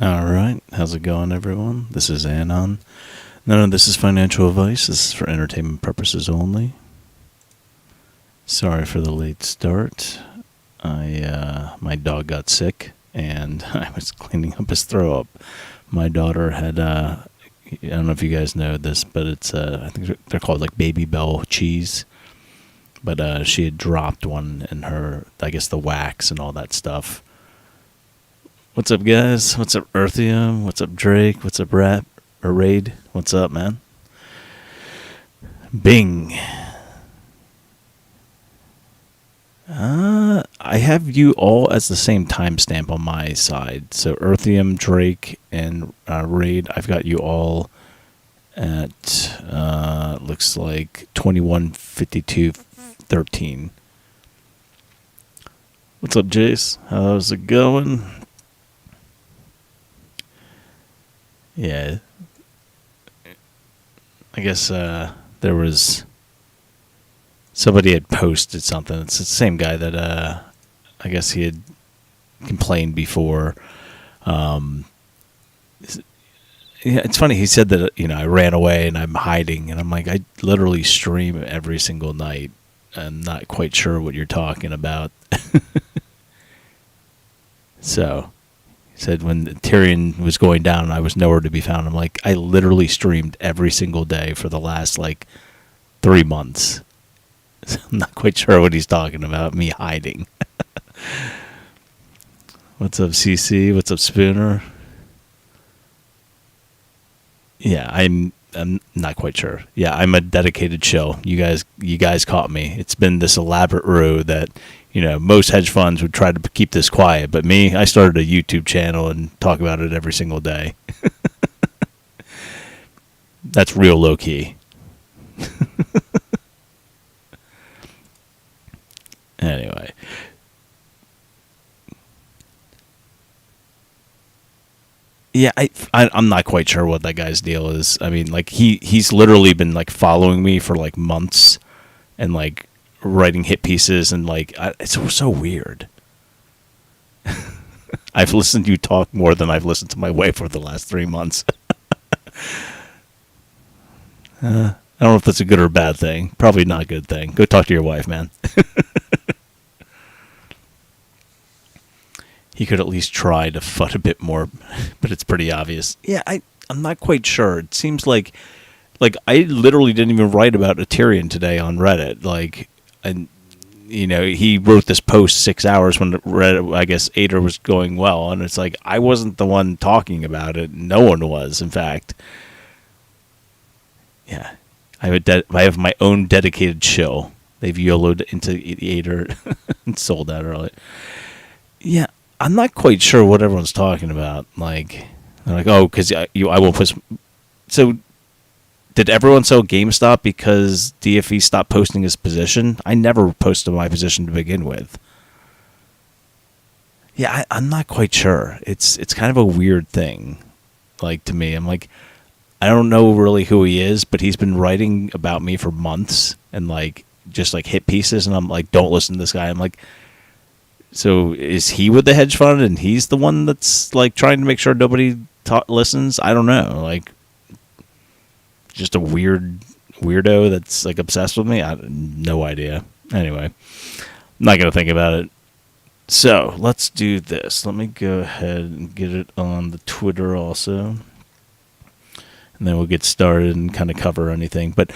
All right, how's it going, everyone? This is Anon. None of this is financial advice. This is for entertainment purposes only. Sorry for the late start. My dog got sick, and I was cleaning up his throw up. My daughter had, I don't know if you guys know this, but it's, I think they're called like Baby Bell cheese. But she had dropped one in her, I guess, the wax and all that stuff. What's up, guys? What's up, Earthium? What's up, Drake? What's up, Rat or Raid? What's up, man? Bing. I have you all as the same timestamp on my side. So Earthium, Drake, and Raid, I've got you all at, looks like 21:52:13. What's up, Jace? How's it going? Yeah. I guess there was somebody had posted something. It's the same guy that I guess he had complained before. Yeah, it's funny. He said that I ran away and I'm hiding, and I'm like, I literally stream every single night. I'm not quite sure what you're talking about. So he said when Aterian was going down, I was nowhere to be found. I'm like, I literally streamed every single day for the last 3 months. So I'm not quite sure what he's talking about. Me hiding. What's up, CC? What's up, Spooner? Yeah, I'm not quite sure. Yeah, I'm a dedicated shill. You guys caught me. It's been this elaborate ruse that most hedge funds would try to keep this quiet, but me, I started a YouTube channel and talk about it every single day. That's real low key. Anyway. Yeah, I'm not quite sure what that guy's deal is. I mean, he's literally been following me for months and writing hit pieces and it's so weird. I've listened to you talk more than I've listened to my wife for the last 3 months. I don't know if that's a good or a bad thing. Probably not a good thing. Go talk to your wife, man. He could at least try to FUD a bit more, but it's pretty obvious. Yeah, I'm not quite sure. It seems like I literally didn't even write about Aterian today on Reddit. And he wrote this post 6 hours when Reddit, I guess, Ater was going well, and it's I wasn't the one talking about it. No one was, in fact. Yeah, I have my own dedicated shill. They've YOLO'd into Ater and sold out early. Yeah. I'm not quite sure what everyone's talking about. They're oh, because I will put. So, did everyone sell GameStop because DFE stopped posting his position? I never posted my position to begin with. Yeah, I'm not quite sure. It's kind of a weird thing. To me, I'm I don't know really who he is, but he's been writing about me for months and just hit pieces, and I'm don't listen to this guy. I'm so is he with the hedge fund and he's the one that's trying to make sure nobody listens? I don't know. Just a weirdo that's obsessed with me? I have no idea. Anyway, I'm not going to think about it. So let's do this. Let me go ahead and get it on the Twitter also. And then we'll get started and kind of cover anything. But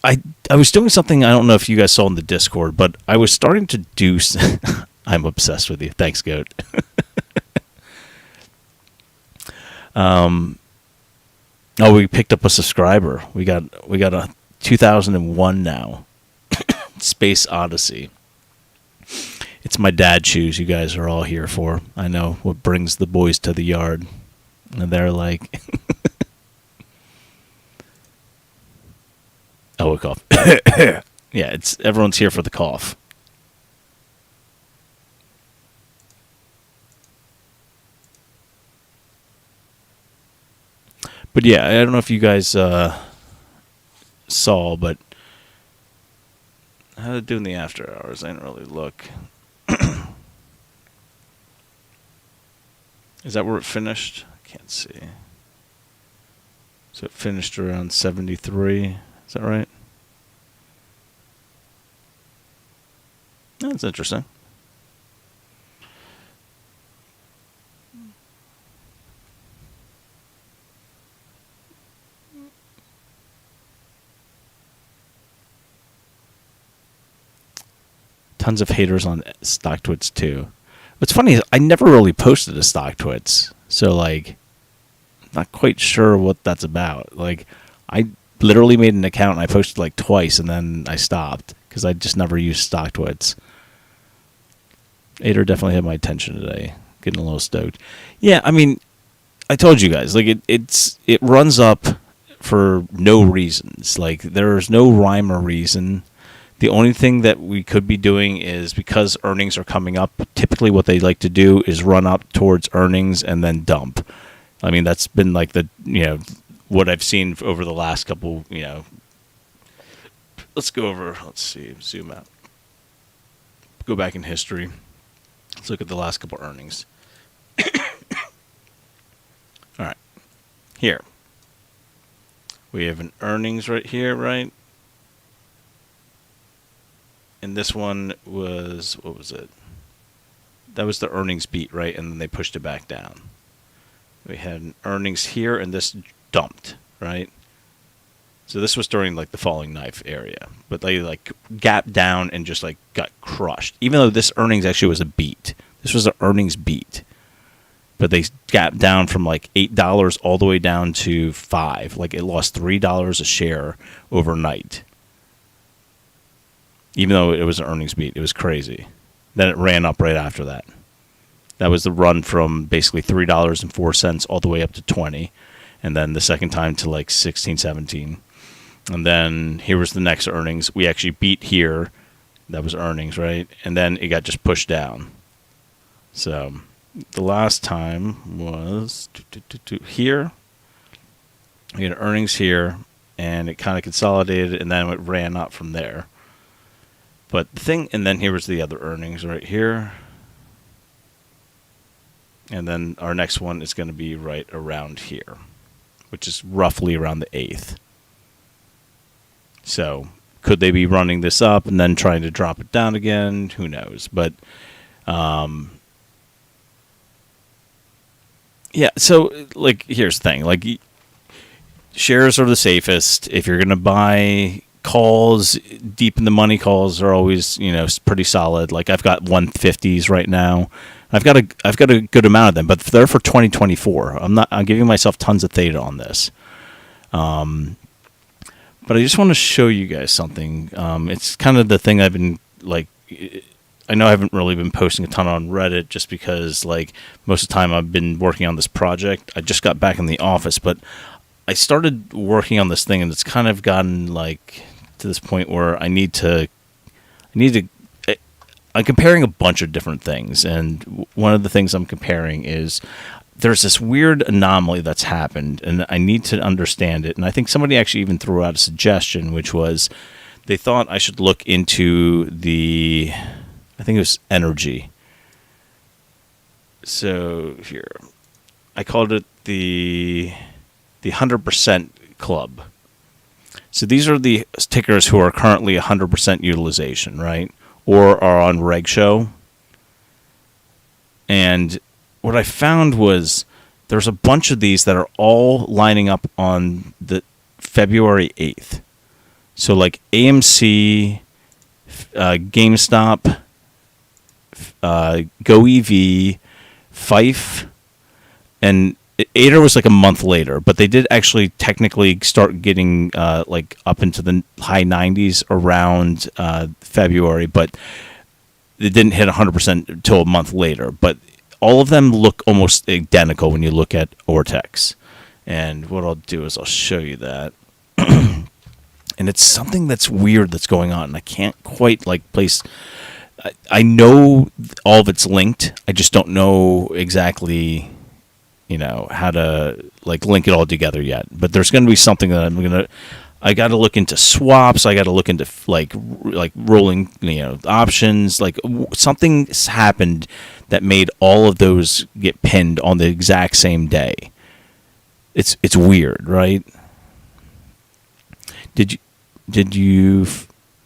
I was doing something, I don't know if you guys saw in the Discord, but I was starting to do... I'm obsessed with you. Thanks, Goat. We picked up a subscriber. We got a 2001 now. Space Odyssey. It's my dad shoes you guys are all here for. I know what brings the boys to the yard. And they're oh, a cough. Yeah, everyone's here for the cough. But yeah, I don't know if you guys saw, but how did it do in the after hours? I didn't really look. Is that where it finished? can't see. So it finished around 73. Is that right? That's interesting. Tons of haters on StockTwits too. What's funny is I never really posted a StockTwits, so like, not quite sure what that's about. Like, I literally made an account and I posted like twice and then I stopped because I just never used StockTwits. Ater definitely had my attention today. Getting a little stoked. Yeah, I mean, I told you guys, like it runs up for no reasons. Like there's no rhyme or reason. The only thing that we could be doing is because earnings are coming up, typically what they like to do is run up towards earnings and then dump. I mean, that's been like what I've seen over the last couple, let's go over, let's see, zoom out. Go back in history. Let's look at the last couple earnings. All right. Here. We have an earnings right here, right? And this one was, what was it? That was the earnings beat, right? And then they pushed it back down. We had an earnings here, and this dumped, right? So this was during like the falling knife area, but they like gapped down and just like got crushed. Even though this earnings actually was a beat, this was an earnings beat, but they gapped down from like $8 all the way down to $5. Like it lost $3 a share overnight. Even though it was an earnings beat, it was crazy. Then it ran up right after that. That was the run from basically $3.04 all the way up to 20, and then the second time to like 16, 17. And then here was the next earnings. We actually beat here. That was earnings, right? And then it got just pushed down. So the last time was here. We had earnings here, and it kind of consolidated, and then it ran up from there. But the thing, and then here was the other earnings right here. And then our next one is going to be right around here, which is roughly around the 8th. So could they be running this up and then trying to drop it down again? Who knows? But yeah, so like here's the thing. Like shares are the safest. If you're going to buy calls, deep in the money calls are always, pretty solid. Like I've got 150s right now. I've got a good amount of them, but they're for 2024. I'm giving myself tons of theta on this. But I just want to show you guys something. It's kind of the thing I've been like, I know I haven't really been posting a ton on Reddit just because like most of the time I've been working on this project. I just got back in the office, but I started working on this thing and it's kind of gotten like to this point where I need to I'm comparing a bunch of different things, and one of the things I'm comparing is there's this weird anomaly that's happened, and I need to understand it. And I think somebody actually even threw out a suggestion, which was they thought I should look into I think it was energy. So here, I called it the 100% club. So these are the tickers who are currently 100% utilization, right? Or are on reg show. And what I found was there's a bunch of these that are all lining up on the February 8th. So like AMC, GameStop, Goev, FFIE, and Ater was like a month later, but they did actually technically start getting like up into the high 90s around February, but it didn't hit 100% until a month later. But all of them look almost identical when you look at Ortex. And what I'll do is I'll show you that. And it's something that's weird that's going on, and I can't quite like place. I know all of it's linked. I just don't know exactly, how to like link it all together yet. But there's going to be something that I got to look into swaps. I got to look into like rolling, options. Like something's happened that made all of those get pinned on the exact same day. it's weird, right? Did you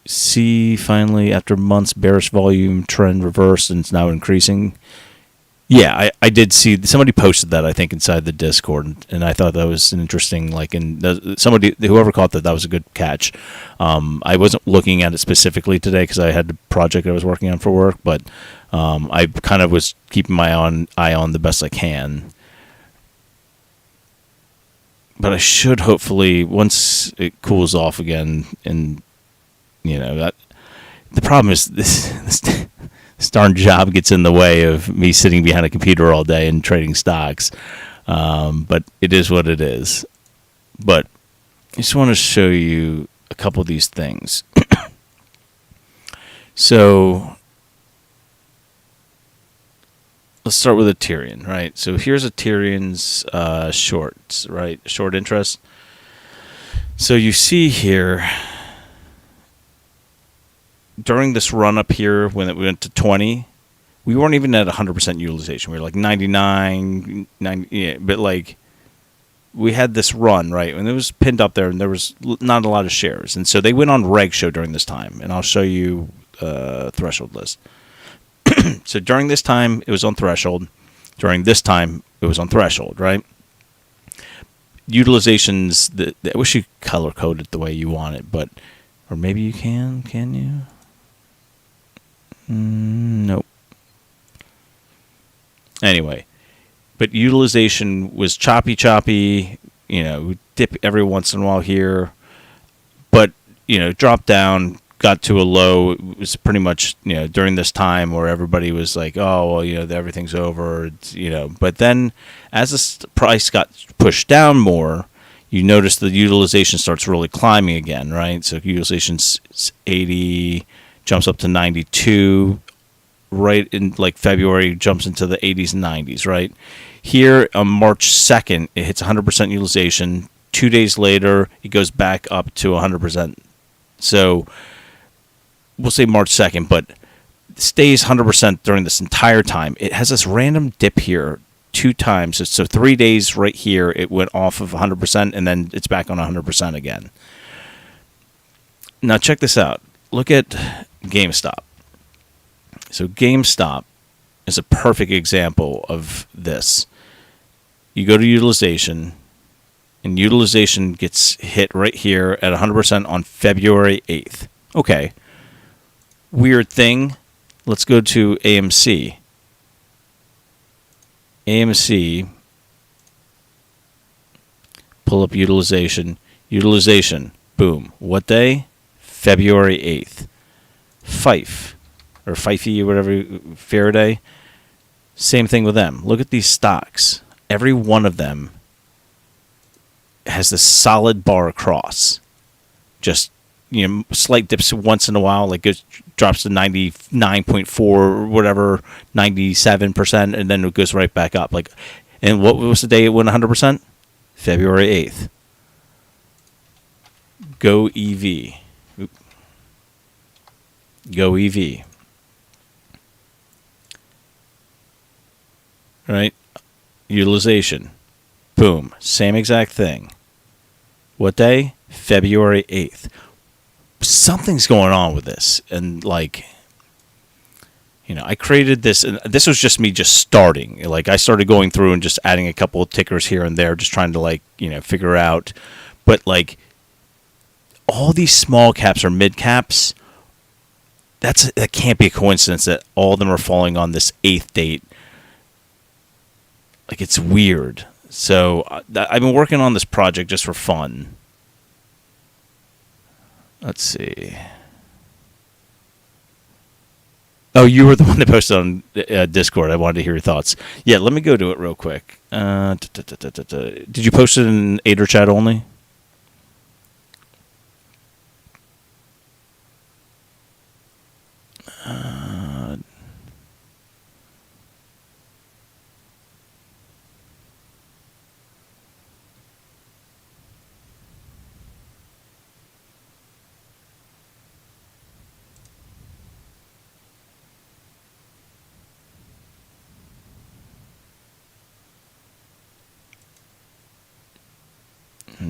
see finally after months bearish volume trend reversed and it's now increasing? Yeah, I did see somebody posted that, I think, inside the Discord, and I thought that was an interesting, like, somebody, whoever caught that was a good catch. I wasn't looking at it specifically today because I had the project I was working on for work, but I kind of was keeping my eye on the best I can. But I should hopefully, once it cools off again, and that the problem is this darn job gets in the way of me sitting behind a computer all day and trading stocks. But it is what it is. But I just want to show you a couple of these things. So let's start with Aterian, right? So here's Aterian's shorts, right? Short interest. So you see here, during this run up here, when it went to 20, we weren't even at 100% utilization. We were like 99, 90, yeah, but like we had this run, right? And it was pinned up there, and there was not a lot of shares. And so they went on reg show during this time, and I'll show you threshold list. So during this time, it was on threshold. During this time, it was on threshold, right? Utilizations, I wish you color coded the way you want it, but, or maybe you can you? Nope. Anyway, but utilization was choppy, dip every once in a while here, but, dropped down, got to a low. It was pretty much, during this time where everybody was like, oh, well, everything's over, but then as the price got pushed down more, you notice the utilization starts really climbing again, right? So utilization's 80, jumps up to 92, right in like February, jumps into the 80s and 90s, right? Here on March 2nd, it hits 100% utilization. 2 days later, it goes back up to 100%. So we'll say March 2nd, but stays 100% during this entire time. It has this random dip here 2 times. So 3 days right here, it went off of 100%, and then it's back on 100% again. Now check this out. Look at GameStop. So GameStop is a perfect example of this. You go to utilization, and utilization gets hit right here at 100% on February 8th. Okay. Weird thing. Let's go to AMC. AMC. Pull up utilization. Utilization. Boom. What day? February 8th. FFIE, or FFIE, or whatever, Faraday. Same thing with them. Look at these stocks. Every one of them has this solid bar across. Just, slight dips once in a while, like it drops to 99.4 or whatever, 97%, and then it goes right back up. Like, and what was the day it went 100%? February 8th. Goev. Goev. Right? Utilization. Boom. Same exact thing. What day? February 8th. Something's going on with this. And, like, I created this, and this was just me just starting. Like, I started going through and just adding a couple of tickers here and there, just trying to, like, figure out. But, like, all these small caps or mid caps, that can't be a coincidence that all of them are falling on this 8th date. Like, it's weird. So I've been working on this project just for fun. Let's see. Oh, you were the one that posted on Discord. I wanted to hear your thoughts. Yeah, let me go to it real quick. Did you post it in Ater chat only?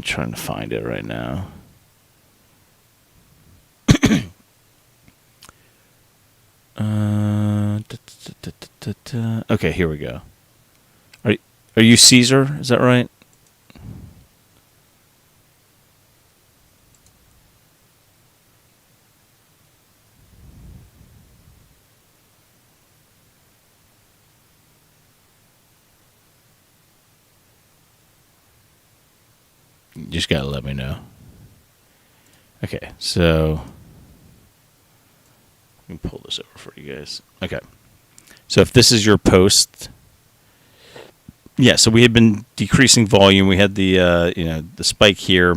I'm trying to find it right now. Okay, here we go. Are you Caesar? Is that right? You just gotta let me know. Okay, so let me pull this over for you guys. Okay, so if this is your post, yeah. So we had been decreasing volume. We had the the spike here,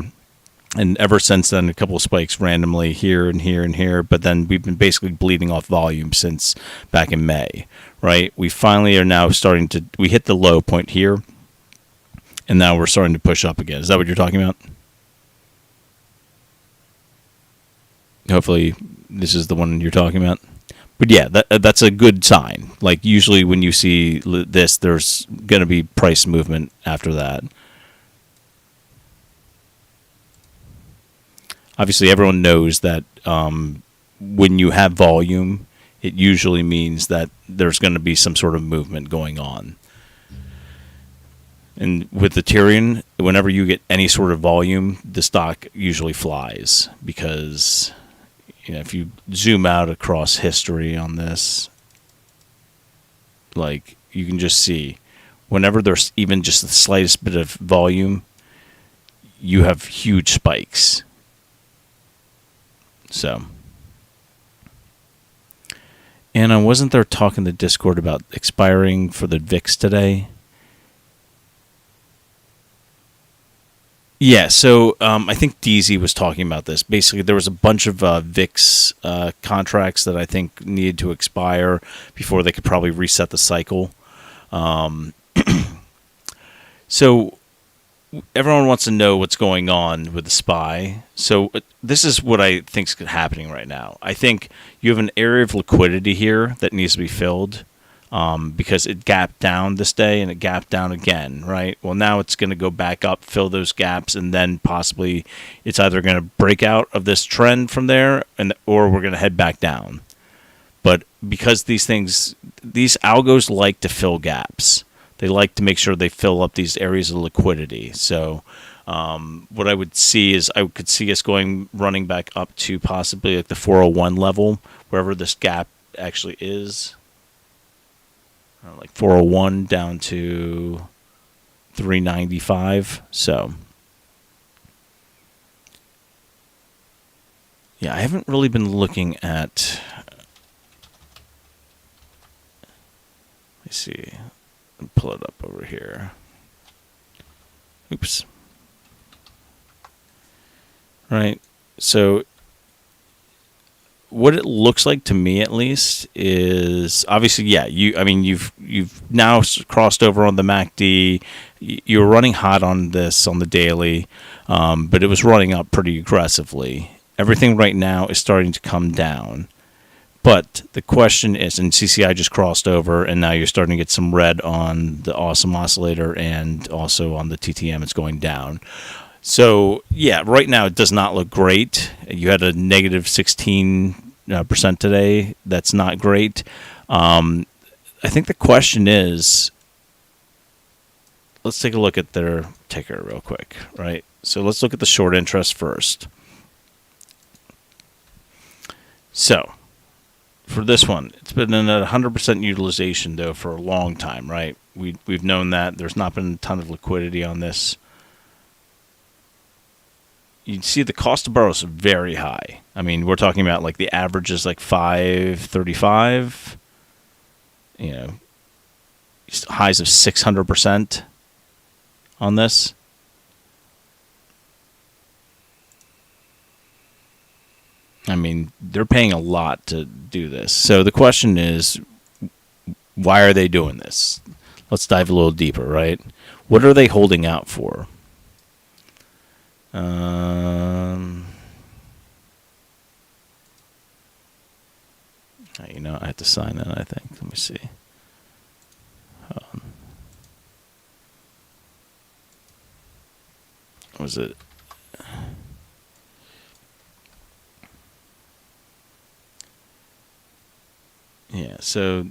and ever since then, a couple of spikes randomly here and here and here. But then we've been basically bleeding off volume since back in May, right? We finally are now starting to. We hit the low point here. And now we're starting to push up again. Is that what you're talking about? Hopefully this is the one you're talking about. But yeah, that's a good sign. Like usually when you see this, there's going to be price movement after that. Obviously, everyone knows that when you have volume, it usually means that there's going to be some sort of movement going on. And with Aterian, whenever you get any sort of volume, the stock usually flies because, if you zoom out across history on this, like you can just see, whenever there's even just the slightest bit of volume, you have huge spikes. So, and I wasn't there talking to Discord about expiring for the VIX today. Yeah, so I think DZ was talking about this. Basically, there was a bunch of VIX contracts that I think needed to expire before they could probably reset the cycle. So everyone wants to know what's going on with the SPY. So this is what I think is happening right now. I think you have an area of liquidity here that needs to be filled. Because it gapped down this day and it gapped down again, right? Well, now it's going to go back up, fill those gaps, and then possibly it's either going to break out of this trend from there, or we're going to head back down. But because these algos like to fill gaps, they like to make sure they fill up these areas of liquidity. So what I would see is I could see us running back up to possibly like the 401 level, wherever this gap actually is. Like 401 down to 395. So, yeah, I haven't really been looking at. Let me see. I'll pull it up over here. Oops. Right. So, what it looks like to me, at least, is obviously, yeah. You've now crossed over on the MACD. You're running hot on this on the daily, but it was running up pretty aggressively. Everything right now is starting to come down, but the question is, and CCI just crossed over, and now you're starting to get some red on the Awesome Oscillator and also on the TTM. It's going down. So, yeah, right now it does not look great. You had a negative 16% today. That's not great. I think the question is, let's take a look at their ticker real quick, right? So let's look at the short interest first. So, for this one, it's been in at 100% utilization, though, for a long time, right? We've known that. There's not been a ton of liquidity on this. You see the cost to borrow is very high. I mean, we're talking about like the average is like 535. Highs of 600% on this. I mean, they're paying a lot to do this. So the question is, why are they doing this? Let's dive a little deeper, right? What are they holding out for? I have to sign in, I think. Let me see. was it? Yeah, so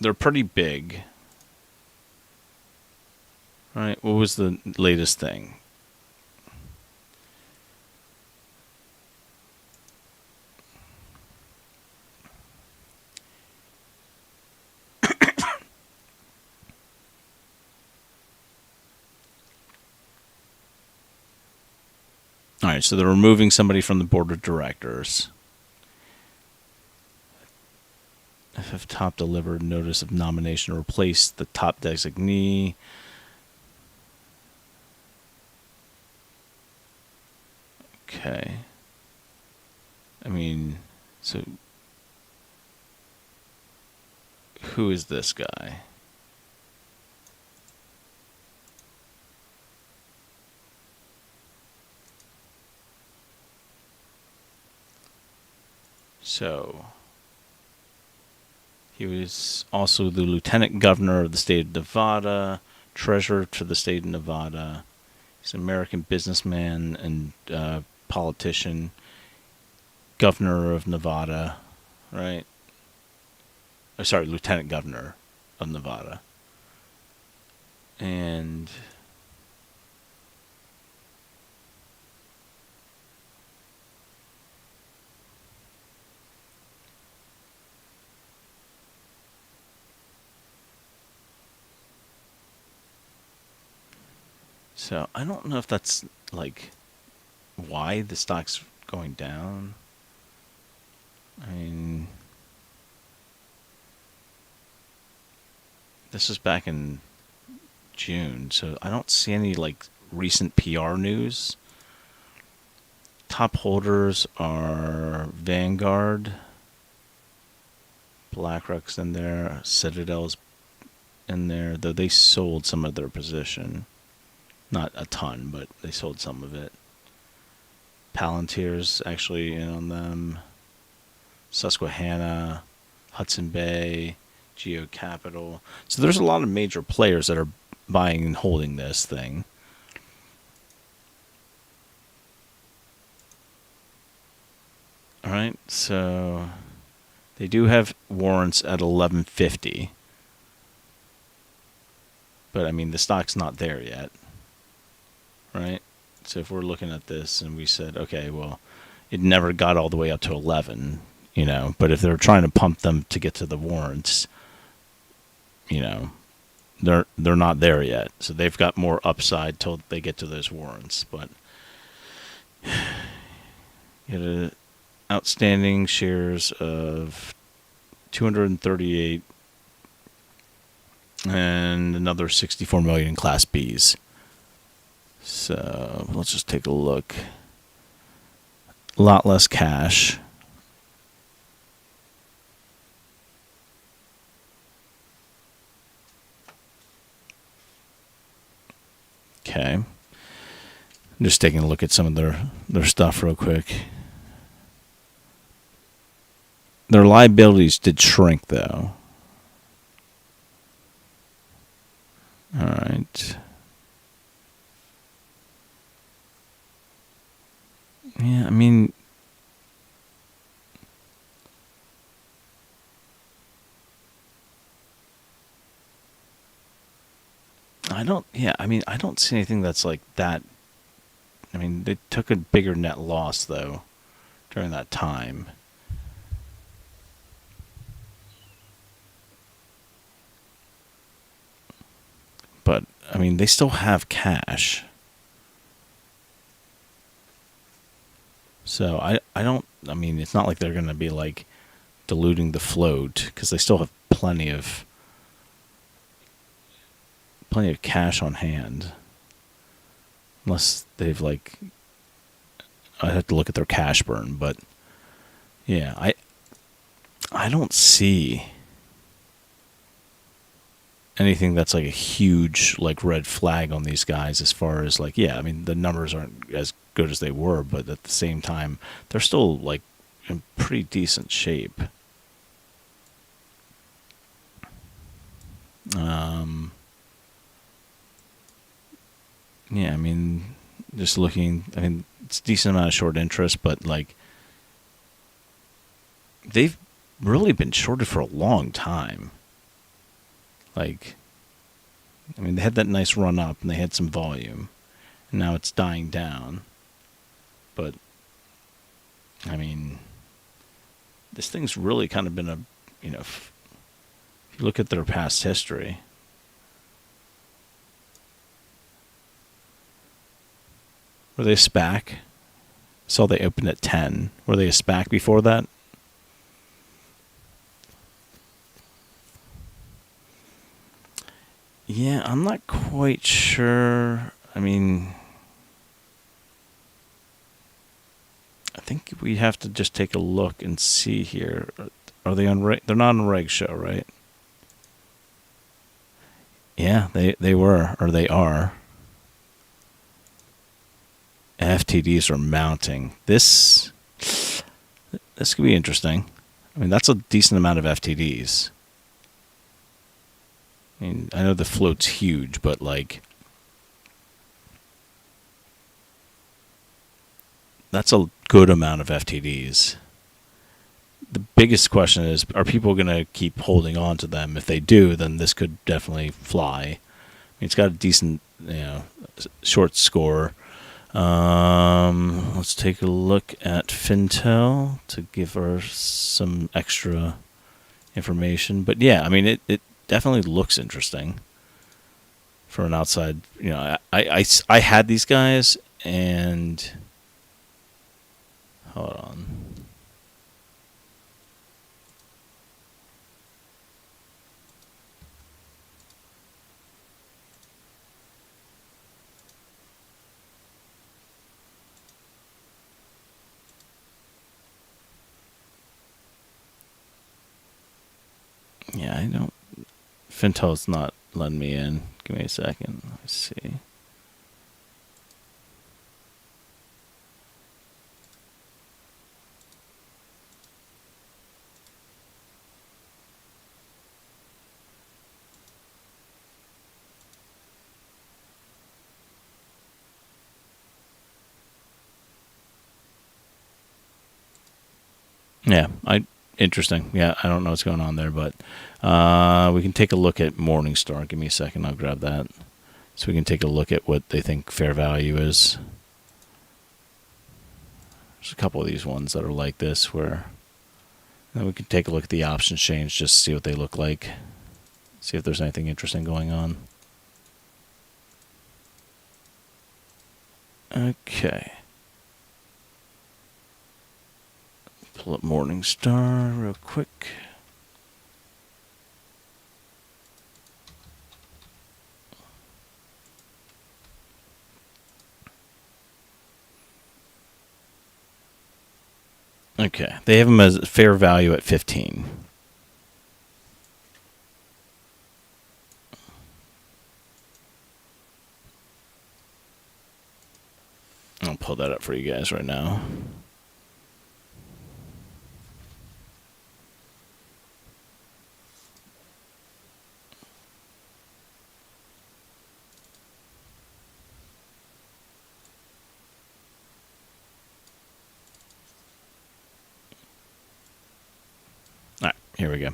they're pretty big. All right, what was the latest thing? All right, so they're removing somebody from the board of directors. FF Top delivered notice of nomination to replace the top designee. Okay. I mean, so who is this guy? So he was also the lieutenant governor of the state of Nevada, treasurer to the state of Nevada. He's an American businessman and politician, governor of Nevada, right? Oh, sorry, lieutenant governor of Nevada. And so I don't know if that's like why the stock's going down. I mean, this is back in June, so I don't see any like recent PR news. Top holders are Vanguard, BlackRock's in there, Citadel's in there, though they sold some of their position. Not a ton, but they sold some of it. Palantir's actually in on them. Susquehanna, Hudson Bay, Geo Capital. So there's a lot of major players that are buying and holding this thing. All right, so they do have warrants at 1150. But I mean, the stock's not there yet. Right? So if we're looking at this and we said, okay, well, it never got all the way up to 11, you know, but if they're trying to pump them to get to the warrants, you know, they're not there yet. So they've got more upside till they get to those warrants. But you had outstanding shares of 238 and another 64 million in Class Bs. So let's just take a look. A lot less cash. Okay. I'm just taking a look at some of their stuff real quick. Their liabilities did shrink, though. All right. Yeah, I mean, I don't see anything that's like that. I mean, they took a bigger net loss, though, during that time. But, I mean, they still have cash. So I mean, it's not like they're going to be like diluting the float because they still have plenty of cash on hand. Unless they've like, I'd have to look at their cash burn, but yeah, I don't see anything that's like a huge like red flag on these guys as far as like, yeah, I mean the numbers aren't as good as they were, but at the same time they're still like in pretty decent shape. Yeah, I mean just looking, I mean, it's a decent amount of short interest, but like they've really been shorted for a long time. Like, I mean, they had that nice run up and they had some volume, and now it's dying down. But I mean, this thing's really kind of been a, you know, if you look at their past history, were they a SPAC? Saw they opened at 10. Were they a SPAC before that? Yeah, I'm not quite sure. I mean, I think we have to just take a look and see here. Are they on reg? They're not on reg show, right? Yeah, they were, or they are. FTDs are mounting. This could be interesting. I mean, that's a decent amount of FTDs. I mean, I know the float's huge, but like, that's a good amount of FTDs. The biggest question is, are people going to keep holding on to them? If they do, then this could definitely fly. I mean, it's got a decent, short score. Let's take a look at Fintel to give her some extra information. But yeah, I mean, it definitely looks interesting for an outside. I had these guys, and hold on. Yeah, I don't. Fintel's not letting me in. Give me a second. Let's see. Yeah, interesting. Yeah, I don't know what's going on there, but we can take a look at Morningstar. Give me a second. I'll grab that. So we can take a look at what they think fair value is. There's a couple of these ones that are like this where then we can take a look at the options change just to see what they look like. See if there's anything interesting going on. Okay. Pull up Morningstar real quick. Okay, they have them as fair value at 15. I'll pull that up for you guys right now. All right, here we go.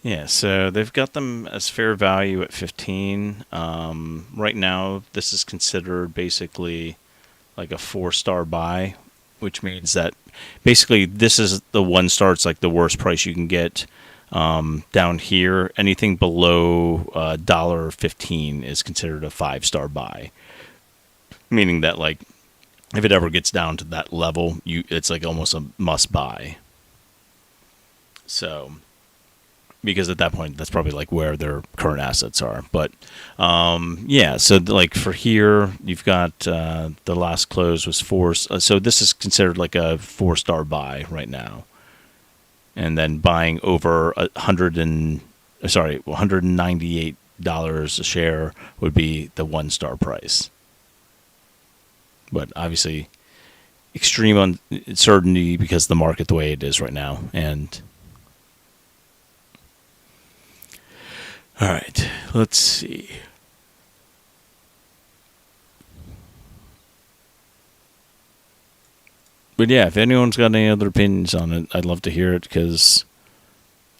Yeah, so they've got them as fair value at 15. Right now, this is considered basically like a 4-star buy, which means that basically this is the 1 star. It's like the worst price you can get. Down here, anything below $1.15 is considered a 5-star buy, meaning that like if it ever gets down to that level, it's like almost a must buy. So, because at that point, that's probably like where their current assets are. But yeah, so like for here, you've got the last close was 4. So this is considered like a 4-star buy right now. And then buying over $198 a share would be the 1-star price. But obviously, extreme uncertainty because the market the way it is right now. And all right, let's see. But yeah, if anyone's got any other opinions on it, I'd love to hear it, because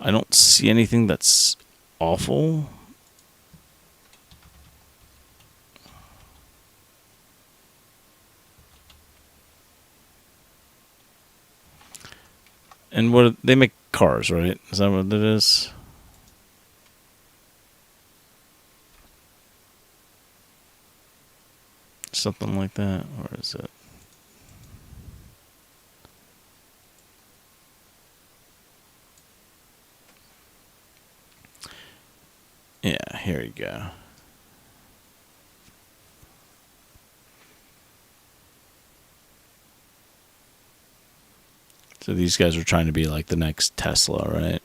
I don't see anything that's awful. And what they make cars, right? Is that what it is? Something like that, or is it? Yeah, here you go. So these guys are trying to be like the next Tesla, right?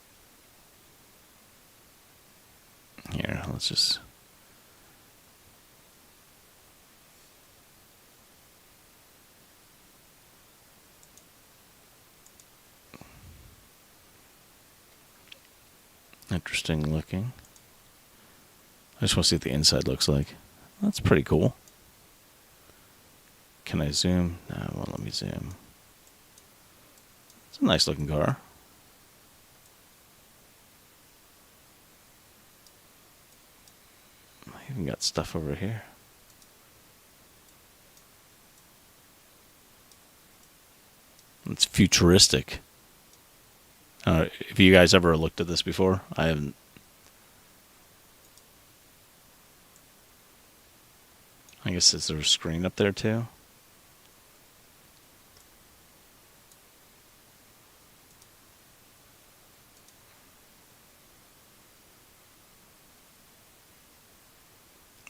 Here, let's just... Interesting looking. I just want to see what the inside looks like. That's pretty cool. Can I zoom? No, it won't let me zoom. It's a nice looking car. I even got stuff over here. It's futuristic. Have you guys ever looked at this before? I haven't. I guess, is there a screen up there too?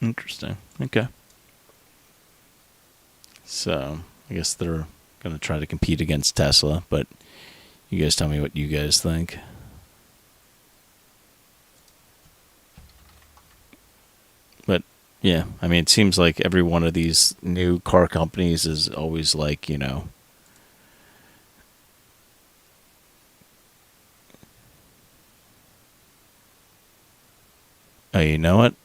Interesting. Okay. So, I guess they're going to try to compete against Tesla, but you guys tell me what you guys think. But, yeah, I mean, it seems like every one of these new car companies is always like, you know... Oh, you know what?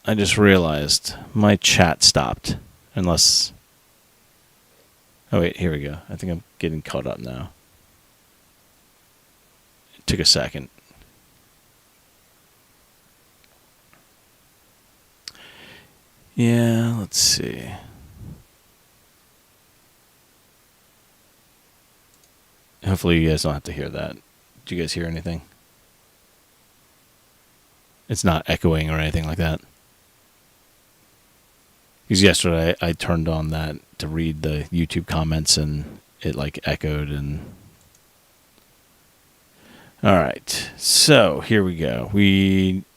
I just realized my chat stopped. Unless... Oh, wait, here we go. I think I'm getting caught up now. It took a second. Yeah, let's see. Hopefully you guys don't have to hear that. Did you guys hear anything? It's not echoing or anything like that. Because yesterday I turned on that to read the YouTube comments and it like echoed and... All right, so here we go.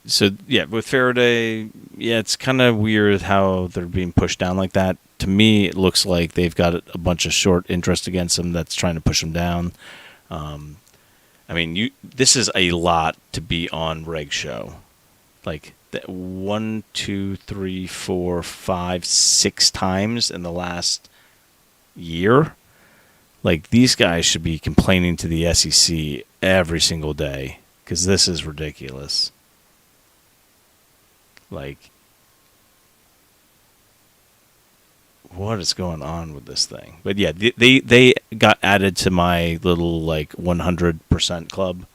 So yeah, with Faraday, yeah, it's kind of weird how they're being pushed down like that. To me, it looks like they've got a bunch of short interest against them that's trying to push them down. I mean, this is a lot to be on Reg Show. Like 1, 2, 3, 4, 5, 6 times in the last year. Like, these guys should be complaining to the SEC every single day, because this is ridiculous. Like, what is going on with this thing? But yeah, they got added to my little like 100% club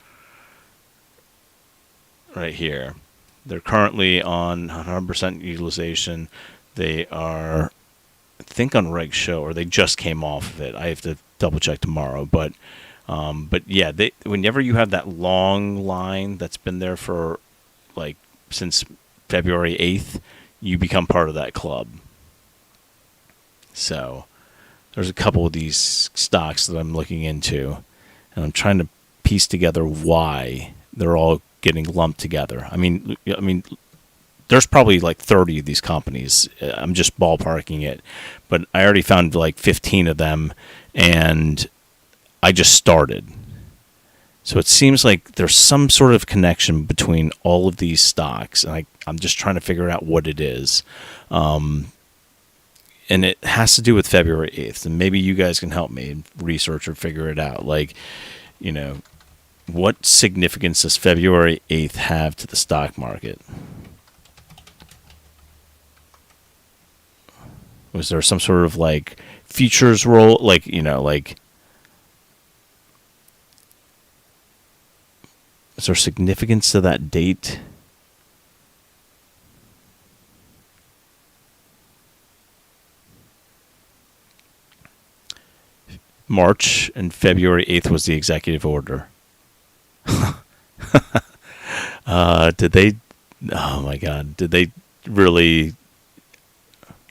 right here. They're currently on 100% utilization. They are, I think, on Reg Show, or they just came off of it. I have to double check tomorrow. But yeah, whenever you have that long line that's been there for like since February 8th, you become part of that club. So there's a couple of these stocks that I'm looking into, and I'm trying to piece together why they're all getting lumped together. I mean, there's probably like 30 of these companies. I'm just ballparking it, but I already found like 15 of them, and I just started. So it seems like there's some sort of connection between all of these stocks, and I'm just trying to figure out what it is. And it has to do with February 8th, and maybe you guys can help me research or figure it out. Like, you know, what significance does February 8th have to the stock market? Was there some sort of like futures roll, like, is there significance to that date? March and February 8th was the executive order. Did they? Oh my God! Did they really?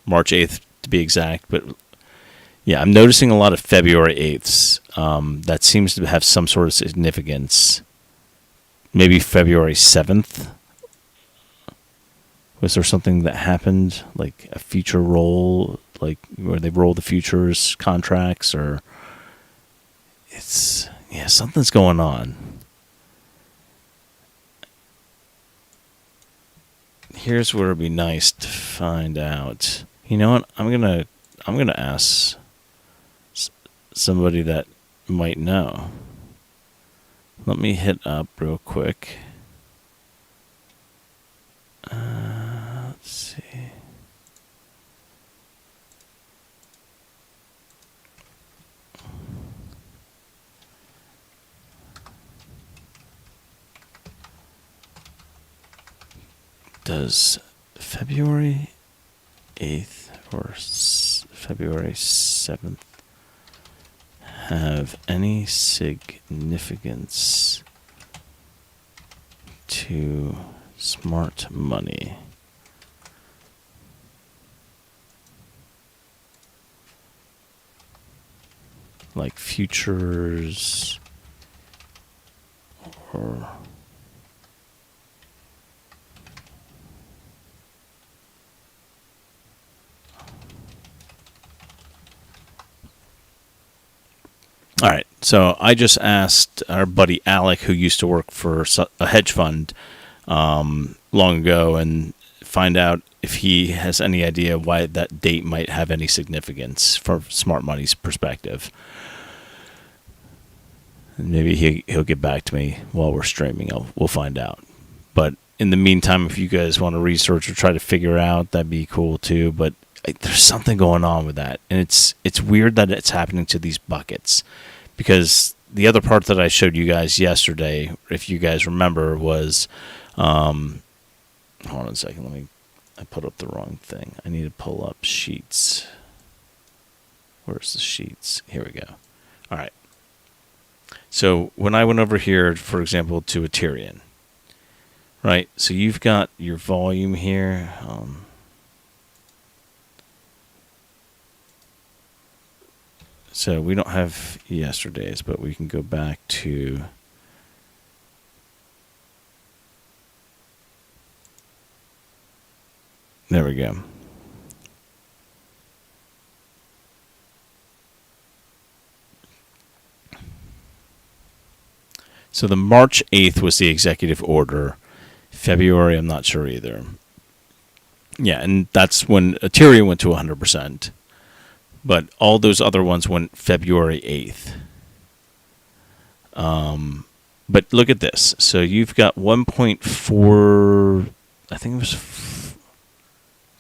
March 8th to be exact, but yeah, I'm noticing a lot of February 8ths. That seems to have some sort of significance. Maybe February 7th. Was there something that happened, like a future roll, like where they roll the futures contracts, or something's going on. Here's where it'd be nice to find out. You know what? I'm gonna ask somebody that might know. Let me hit up real quick. Let's see. Does February 8th or February 7th have any significance to smart money? Like futures or all right, so I just asked our buddy Alec, who used to work for a hedge fund long ago, and find out if he has any idea why that date might have any significance from smart money's perspective. And maybe he'll get back to me while we're streaming. We'll find out. But in the meantime, if you guys want to research or try to figure out, that'd be cool too. But there's something going on with that, and it's weird that it's happening to these buckets, because the other part that I showed you guys yesterday, if you guys remember, was hold on a second. I put up the wrong thing. I need to pull up sheets. Where's the sheets? Here we go. All right. So when I went over here, for example, to Aterian, right? So you've got your volume here. So we don't have yesterday's, but we can go back to there we go. So the March 8th was the executive order. February, I'm not sure either. Yeah, and that's when Aterian went to 100%. But all those other ones went February 8th. But look at this. So you've got 1.4, I think it was, is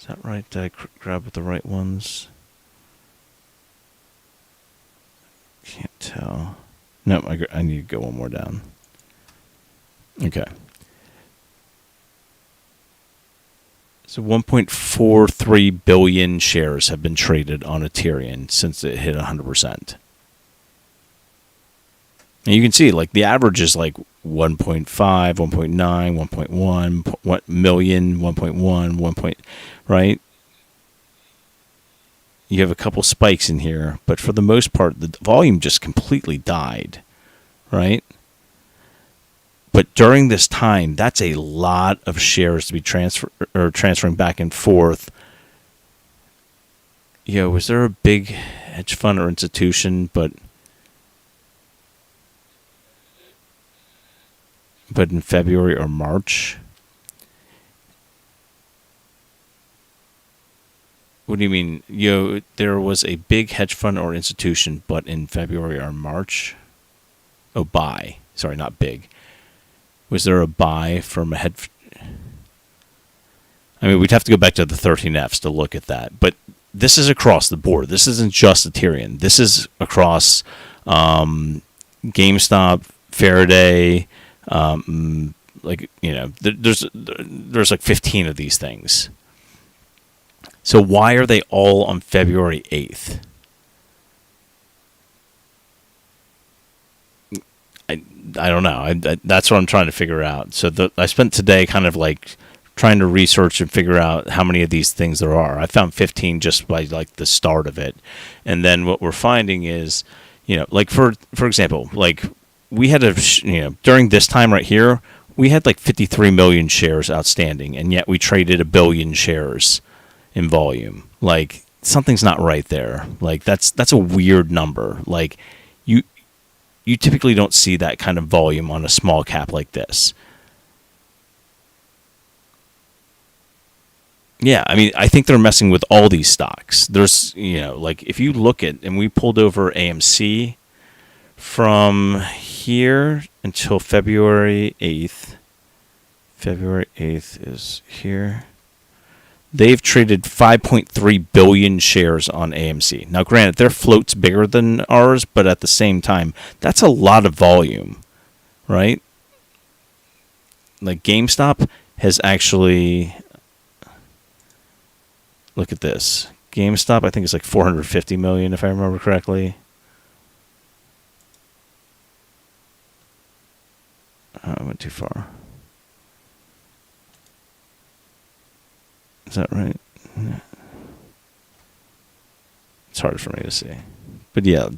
that right? Did I grab the right ones? Can't tell. No, I need to go one more down. Okay. So 1.43 billion shares have been traded on Aterian since it hit 100%. And you can see, like, the average is like 1.5, 1.9, 1.1 million, 1.1, 1. Right? You have a couple spikes in here, but for the most part, the volume just completely died. Right? But during this time, that's a lot of shares to be transferring back and forth. Was there a big hedge fund or institution, but in February or March? What do you mean? There was a big hedge fund or institution, but in February or March? Oh, buy. Sorry, not big. Was there a buy from a hedge? I mean, we'd have to go back to the 13Fs to look at that. But this is across the board. This isn't just Aterian. This is across GameStop, Faraday, there's like 15 of these things. So why are they all on February 8th? I don't know. That's what I'm trying to figure out. So I spent today kind of like trying to research and figure out how many of these things there are. I found 15 just by like the start of it. And then what we're finding is, like for example, like we had during this time right here, we had like 53 million shares outstanding, and yet we traded 1 billion shares in volume. Like something's not right there. Like that's a weird number. Like you typically don't see that kind of volume on a small cap like this. Yeah, I mean, I think they're messing with all these stocks. There's, like if you look at, and we pulled over AMC from here until February 8th. February 8th is here. They've traded 5.3 billion shares on AMC. Now, granted, their float's bigger than ours, but at the same time, that's a lot of volume, right? Like GameStop has actually, look at this. GameStop, I think it's like 450 million, if I remember correctly. I went too far. Is that right? Yeah. It's hard for me to see. But yeah.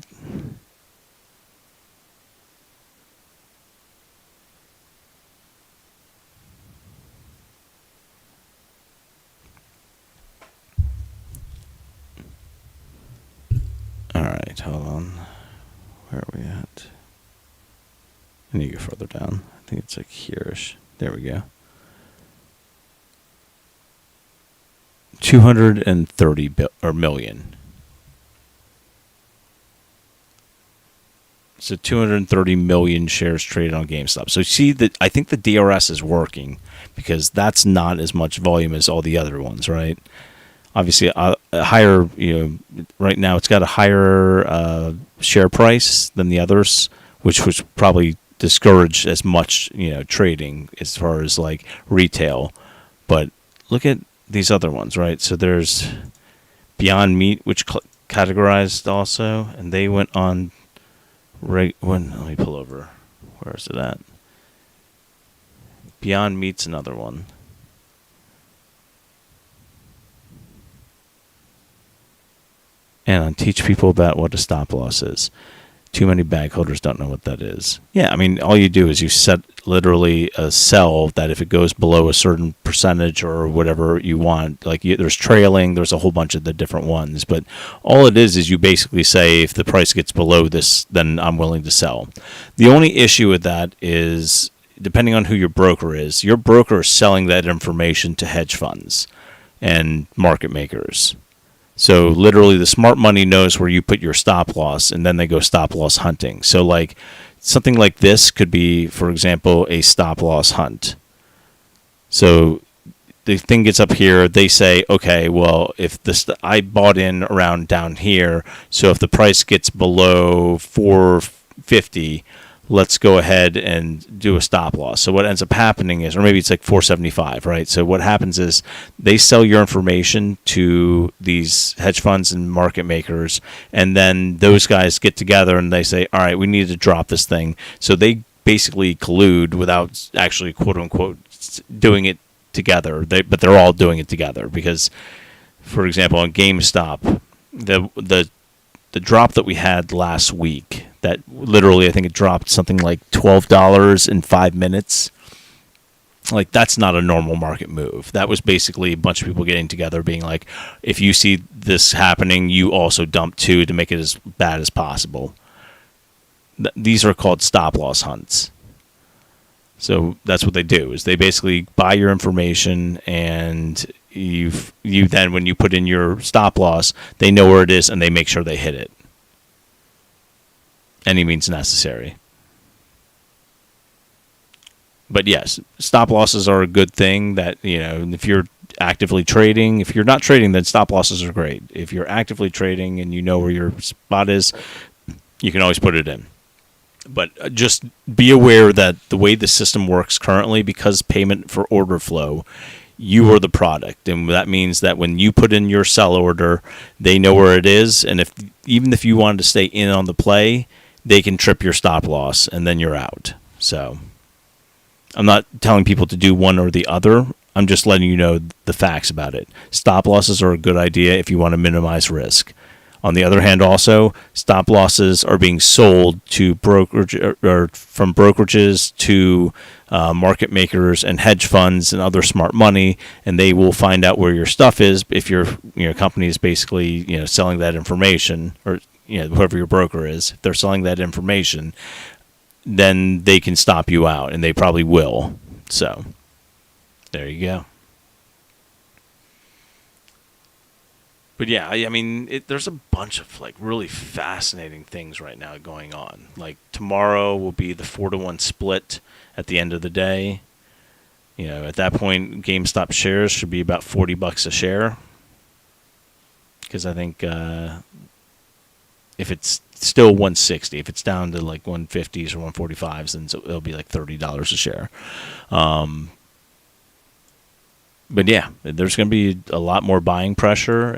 All right, hold on. Where are we at? I need to go further down. I think it's like here-ish. There we go. 230 million. So 230 million shares traded on GameStop. So you see that I think the DRS is working because that's not as much volume as all the other ones, right? Obviously, a higher, right now it's got a higher share price than the others, which was probably discourage as much, trading as far as like retail. But look at these other ones, right? So there's Beyond Meat, which categorized also, and they went on. Let me pull over. Where is it at? Beyond Meat's another one. And on teach people about what a stop loss is. Too many bag holders don't know what that is. Yeah, I mean, all you do is you set literally a sell that if it goes below a certain percentage or whatever you want, like there's trailing, there's a whole bunch of the different ones. But all it is you basically say if the price gets below this, then I'm willing to sell. The only issue with that is, depending on who your broker is selling that information to hedge funds and market makers. So literally the smart money knows where you put your stop loss, and then they go stop loss hunting. So like something like this could be, for example, a stop loss hunt. So the thing gets up here, they say, okay, well, if I bought in around down here, so if the price gets below 450, let's go ahead and do a stop loss. So what ends up happening is, or maybe it's like 475, right? So what happens is they sell your information to these hedge funds and market makers, and then those guys get together and they say, all right, we need to drop this thing. So they basically collude without actually, quote unquote, doing it together. But they're all doing it together because, for example, on GameStop, the drop that we had last week, that literally I think it dropped something like $12 in 5 minutes. Like, that's not a normal market move. That was basically a bunch of people getting together being like, if you see this happening, you also dump too to make it as bad as possible. These are called stop loss hunts. So that's what they do, is they basically buy your information, and you then, when you put in your stop loss, they know where it is and they make sure they hit it. Any means necessary. But yes, stop losses are a good thing. That, if you're actively trading. If you're not trading, then stop losses are great. If you're actively trading and you know where your spot is, you can always put it in. But just be aware that the way the system works currently, because payment for order flow, you are the product, and that means that when you put in your sell order, they know where it is, and even if you wanted to stay in on the play, they can trip your stop loss, and then you're out. So I'm not telling people to do one or the other. I'm just letting you know the facts about it. Stop losses are a good idea if you want to minimize risk. On the other hand, also, stop losses are being sold to brokerage or from brokerages to market makers and hedge funds and other smart money, and they will find out where your stuff is if your company is basically selling that information, or whoever your broker is. If they're selling that information, then they can stop you out, and they probably will. So there you go. But yeah, I mean, there's a bunch of really fascinating things right now going on. Like tomorrow will be the 4-to-1 split at the end of the day. At that point, GameStop shares should be about $40 a share. Because I think if it's still $160, if it's down to $150s or $145s, then it'll be $30 a share. But yeah, there's going to be a lot more buying pressure,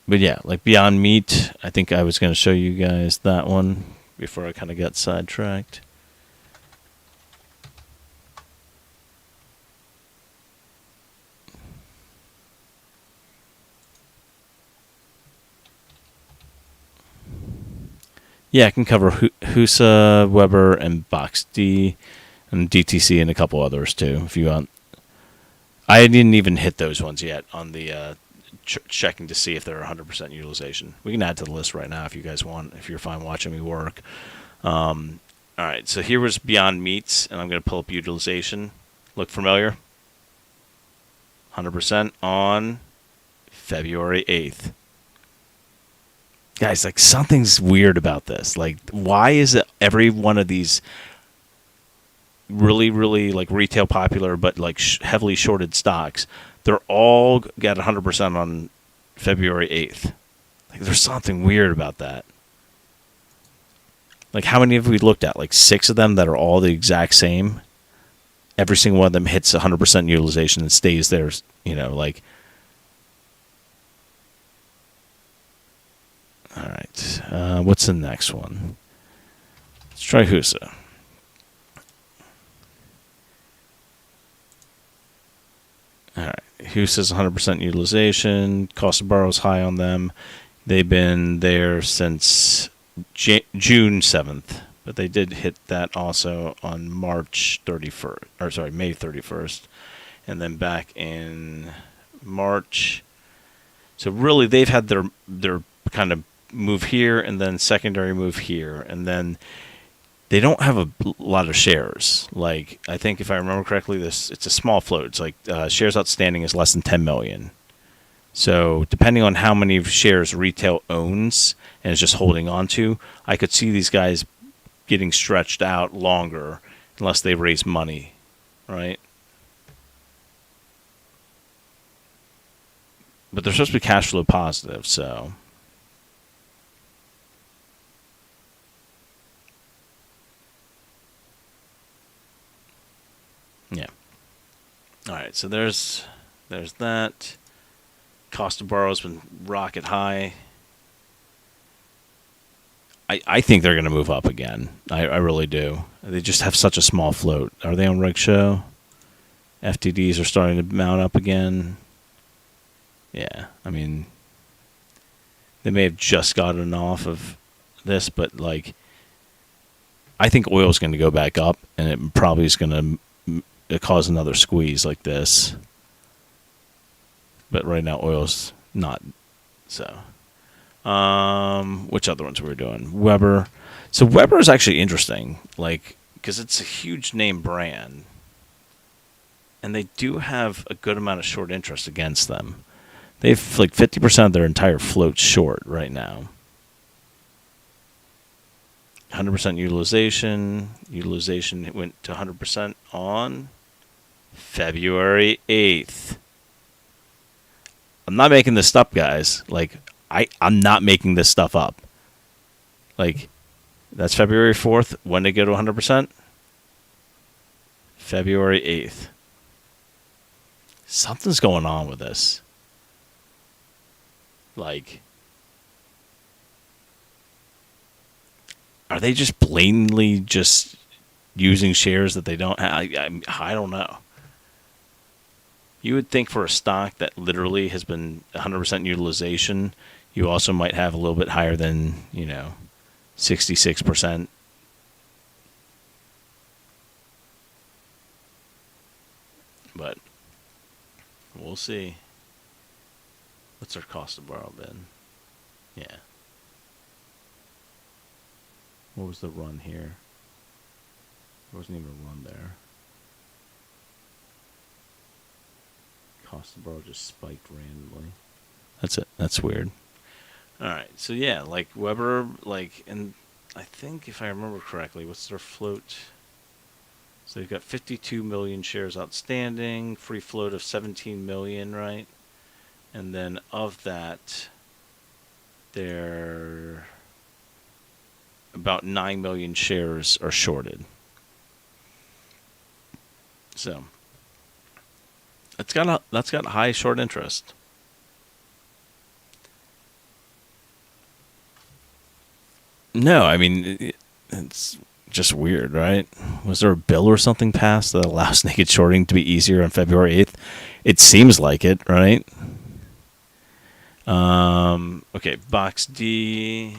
but yeah, Beyond Meat, I think I was going to show you guys that one before I kind of got sidetracked. Yeah, I can cover HUSA, WEBR, and BoxD. And DTC and a couple others too, if you want. I didn't even hit those ones yet on the checking to see if they're 100% utilization. We can add to the list right now if you guys want, if you're fine watching me work. All right, so here was Beyond Meats, and I'm going to pull up utilization. Look familiar? 100% on February 8th. Guys, something's weird about this. Why is it every one of these really, really retail popular but heavily shorted stocks, they're all got 100% on February 8th? There's something weird about that. How many have we looked at? 6 of them that are all the exact same. Every single one of them hits 100% utilization and stays there, All right. What's the next one? Let's try HUSA. All right, HUSA's 100% utilization. Cost of borrow is high on them. They've been there since June 7th, but they did hit that also on March 31st, or sorry, May 31st, and then back in March. So really, they've had their kind of move here and then secondary move here, and then they don't have a lot of shares. I think if I remember correctly, it's a small float. It's shares outstanding is less than 10 million. So depending on how many shares retail owns and is just holding on to, I could see these guys getting stretched out longer unless they raise money, right? But they're supposed to be cash flow positive, so... yeah. All right, so there's that. Cost of borrow has been rocket high. I think they're going to move up again. I really do. They just have such a small float. Are they on Reg Show? FTDs are starting to mount up again. Yeah, I mean, they may have just gotten off of this, but I think oil's going to go back up, and it probably is going to cause another squeeze like this. But right now oil's not. So which other ones were we doing? WEBR. So WEBR is actually interesting, because it's a huge name brand, and they do have a good amount of short interest against them. They've 50% of their entire float short right now. 100% utilization. Utilization went to 100% on February 8th. I'm not making this up, guys. Like, I'm not making this stuff up. Like, that's February 4th. When did it go to 100%? February 8th. Something's going on with this. Like, are they just blatantly just using shares that they don't have? I don't know. You would think for a stock that literally has been 100% utilization, you also might have a little bit higher than, 66%. But we'll see. What's our cost to borrow been? Yeah. What was the run here? There wasn't even a run there. Cost to borrow just spiked randomly. That's it. That's weird. All right. So yeah, like WEBR, and I think if I remember correctly, what's their float? So they've got 52 million shares outstanding, free float of 17 million, right? And then of that, they're about 9 million shares are shorted. So that's got high short interest. No, I mean it's just weird, right? Was there a bill or something passed that allows naked shorting to be easier on February 8th? It seems like it, right? Okay, box D.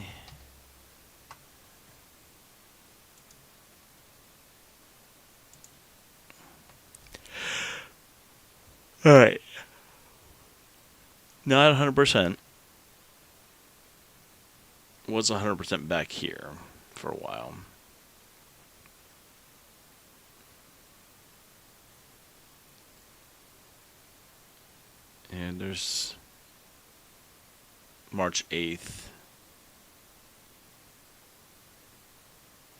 All right. Not 100%. Was 100% back here for a while. And there's March 8th.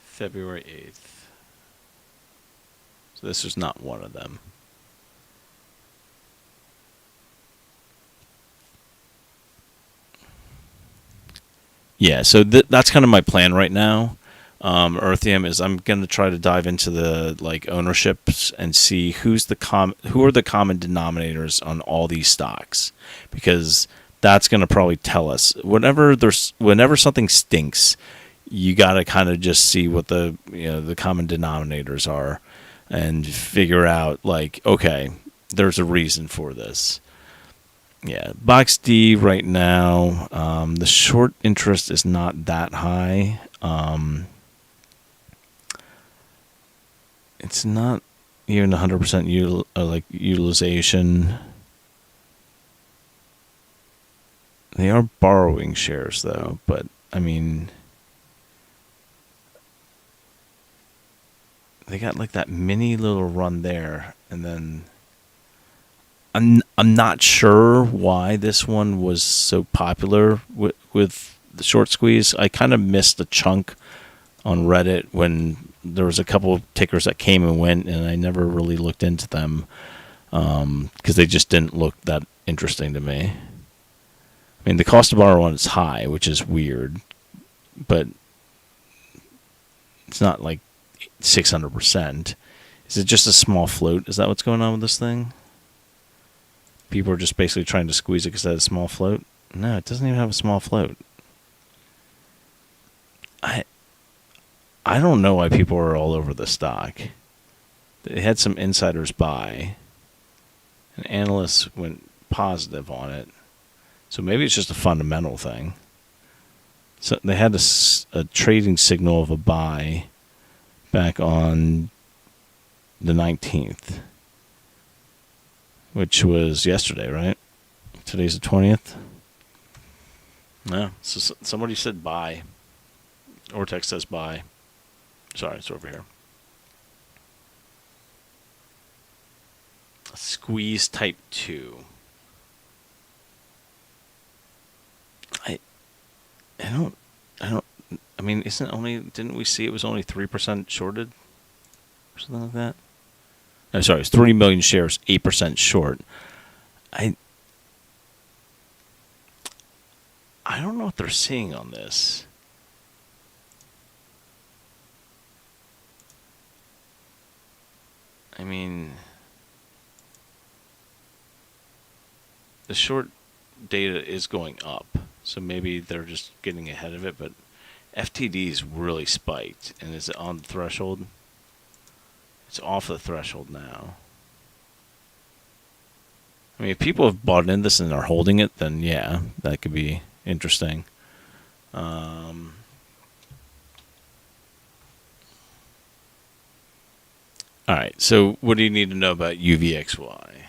February 8th. So this is not one of them. Yeah, so that's kind of my plan right now. Earthium is I'm going to try to dive into the ownerships and see who are the common denominators on all these stocks, because that's going to probably tell us whenever something stinks, you got to kind of just see what the common denominators are and figure out okay, there's a reason for this. Yeah, box D right now, the short interest is not that high. It's not even 100% utilization. They are borrowing shares though, but I mean, they got that mini little run there, and then I'm not sure why this one was so popular with the short squeeze. I kind of missed a chunk on Reddit when there was a couple of tickers that came and went, and I never really looked into them because they just didn't look that interesting to me. I mean, the cost to borrow on is high, which is weird, but it's not 600%. Is it just a small float? Is that what's going on with this thing? People are just basically trying to squeeze it because it has a small float? No, it doesn't even have a small float. I don't know why people are all over the stock. They had some insiders buy, and analysts went positive on it. So maybe it's just a fundamental thing. So they had a trading signal of a buy back on the 19th. Which was yesterday, right? Today's the 20th. No, so somebody said buy. Ortex says buy. Sorry, it's over here. Squeeze type 2. I I mean, didn't we see it was only 3% shorted? Or something like that? No, sorry, it's 3 million shares, 8% short. I don't know what they're seeing on this. I mean, the short data is going up, so maybe they're just getting ahead of it, but FTD's really spiked, and is it on the threshold? It's off the threshold now. I mean, if people have bought in this and are holding it, then yeah, that could be interesting. All right, so what do you need to know about UVXY?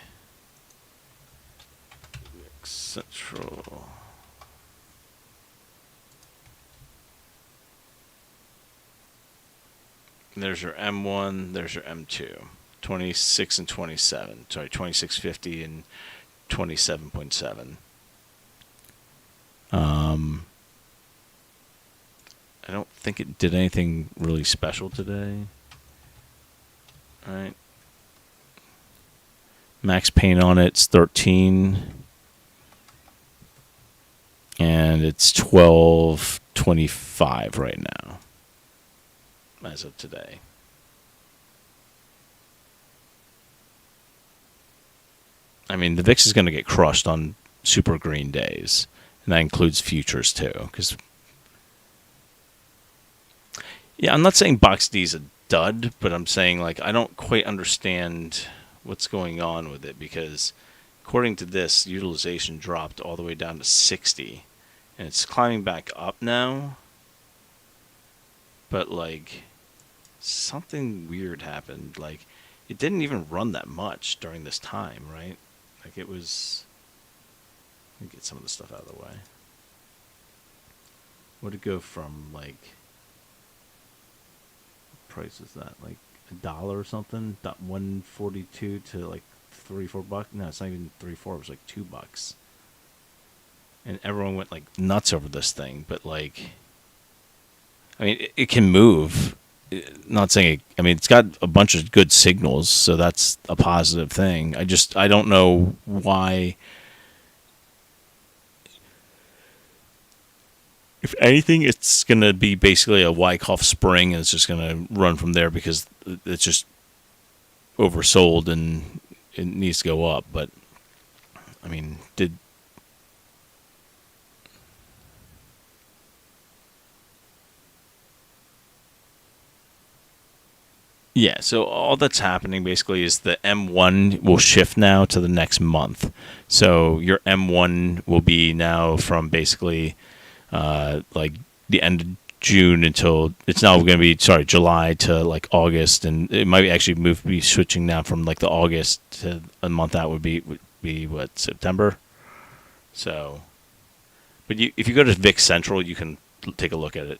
Central. There's your M1, there's your M2. 26 and 27. Sorry, 2650 and 27.7. I don't think it did anything really special today. All right. Max pain on it's 13. And it's 12.25 right now, as of today. I mean, the VIX is going to get crushed on super green days, and that includes futures too. Because, yeah, I'm not saying Box D is a dud, but I'm saying like I don't quite understand what's going on with it, because according to this, utilization dropped all the way down to 60, and it's climbing back up now. But like something weird happened. Like it didn't even run that much during this time, right? Like it was. Let me get some of the stuff out of the way. Would it go from like? What price is that? Like $1 or something? $1.42 to like $3-4. No, it's not even $3-4. It was like $2. And everyone went like nuts over this thing, but like, I mean, it can move. Not saying it, I mean, it's got a bunch of good signals, so that's a positive thing. I don't know why. If anything, it's going to be basically a Wyckoff spring, and it's just going to run from there because it's just oversold and it needs to go up. But, I mean, Yeah, so all that's happening basically is the M1 will shift now to the next month. So your M1 will be now from basically like the end of June until it's now going to be July to like August, and it might actually be switching now from like the August to a month out would be what, September. So, but if you go to VIX Central, you can take a look at it.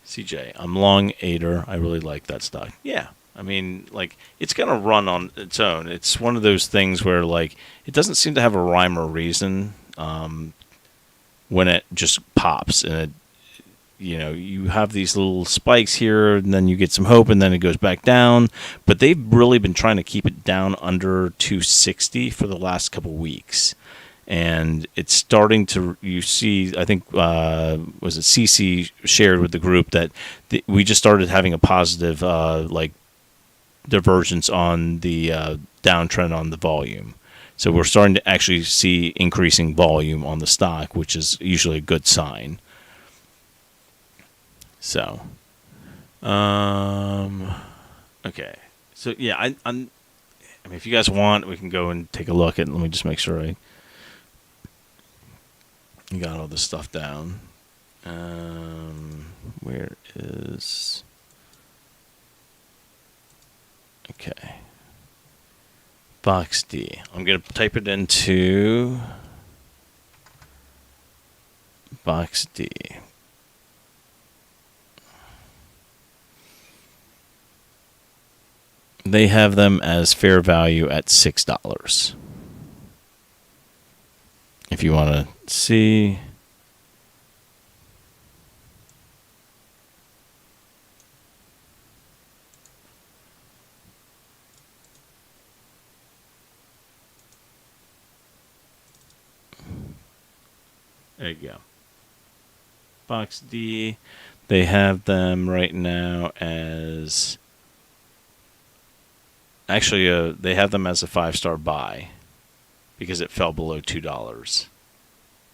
CJ, I'm long Ater. I really like that stock. Yeah. I mean, like, it's going to run on its own. It's one of those things where, like, it doesn't seem to have a rhyme or reason when it just pops. And, it, you know, you have these little spikes here, and then you get some hope, and then it goes back down. But they've really been trying to keep it down under 260 for the last couple weeks. And it's starting to, you see, I think, was it CC shared with the group that we just started having a positive, like, divergence on the downtrend on the volume. So we're starting to actually see increasing volume on the stock, which is usually a good sign. So, okay. So, yeah, I mean, if you guys want, we can go and take a look at it. Let me just make sure you got all this stuff down. Where is... Okay. Box D. I'm going to type it into Box D. They have them as fair value at $6. If you want to see, There you go. Box D, they have them right now as... Actually, they have them as a 5-star buy because it fell below $2.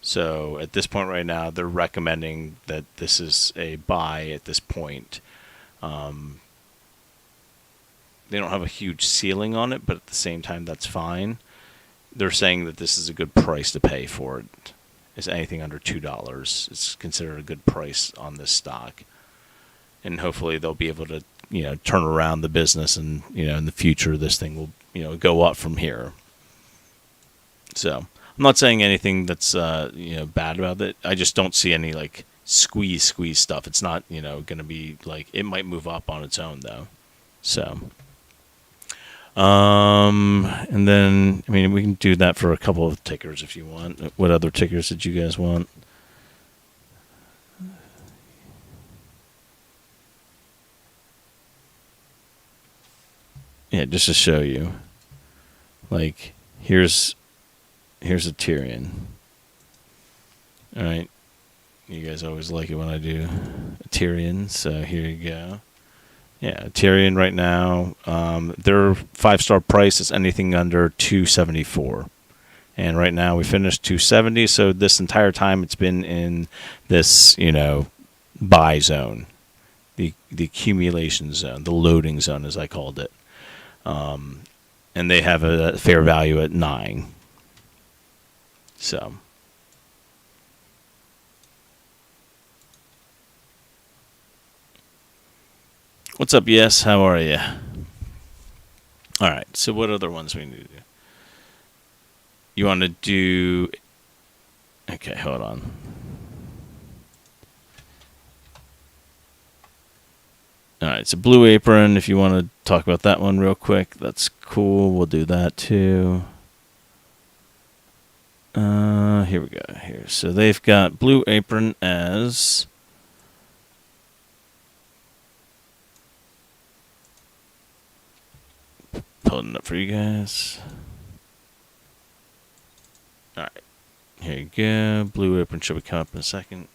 So at this point right now, they're recommending that this is a buy at this point. They don't have a huge ceiling on it, but at the same time, that's fine. They're saying that this is a good price to pay for it. It's anything under $2. It's considered a good price on this stock. And hopefully they'll be able to, turn around the business, and, in the future, this thing will, go up from here. So I'm not saying anything that's, bad about it. I just don't see any, like, squeeze stuff. It's not, going to be, like, it might move up on its own, though. So, and then, we can do that for a couple of tickers if you want. What other tickers did you guys want? Yeah, just to show you. Like, here's Aterian. All right. You guys always like it when I do Aterian, so here you go. Yeah, Aterian right now, their 5-star price is anything under $274. And right now we finished $270, so this entire time it's been in this, buy zone, the accumulation zone, the loading zone as I called it. And they have a fair value at 9. So, what's up? Yes, how are you? All right. So, what other ones we need to do? You want to do? Okay, hold on. All right, so Blue Apron, if you want to talk about that one real quick, that's cool. We'll do that too. Here we go. Here, so they've got Blue Apron as pulling it up for you guys. All right, here you go. Blue Apron should be coming up in a second.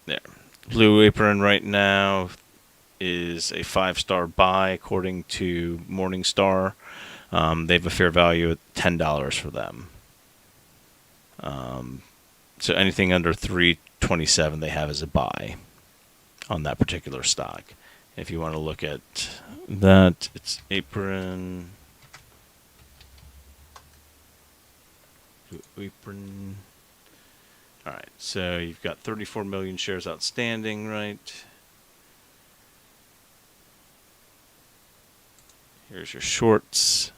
There. Blue Apron right now is a 5-star buy according to Morningstar. They have a fair value at $10 for them. So anything under $327 they have as a buy on that particular stock. If you want to look at that, it's Apron. All right, so you've got 34 million shares outstanding, right? Here's your shorts.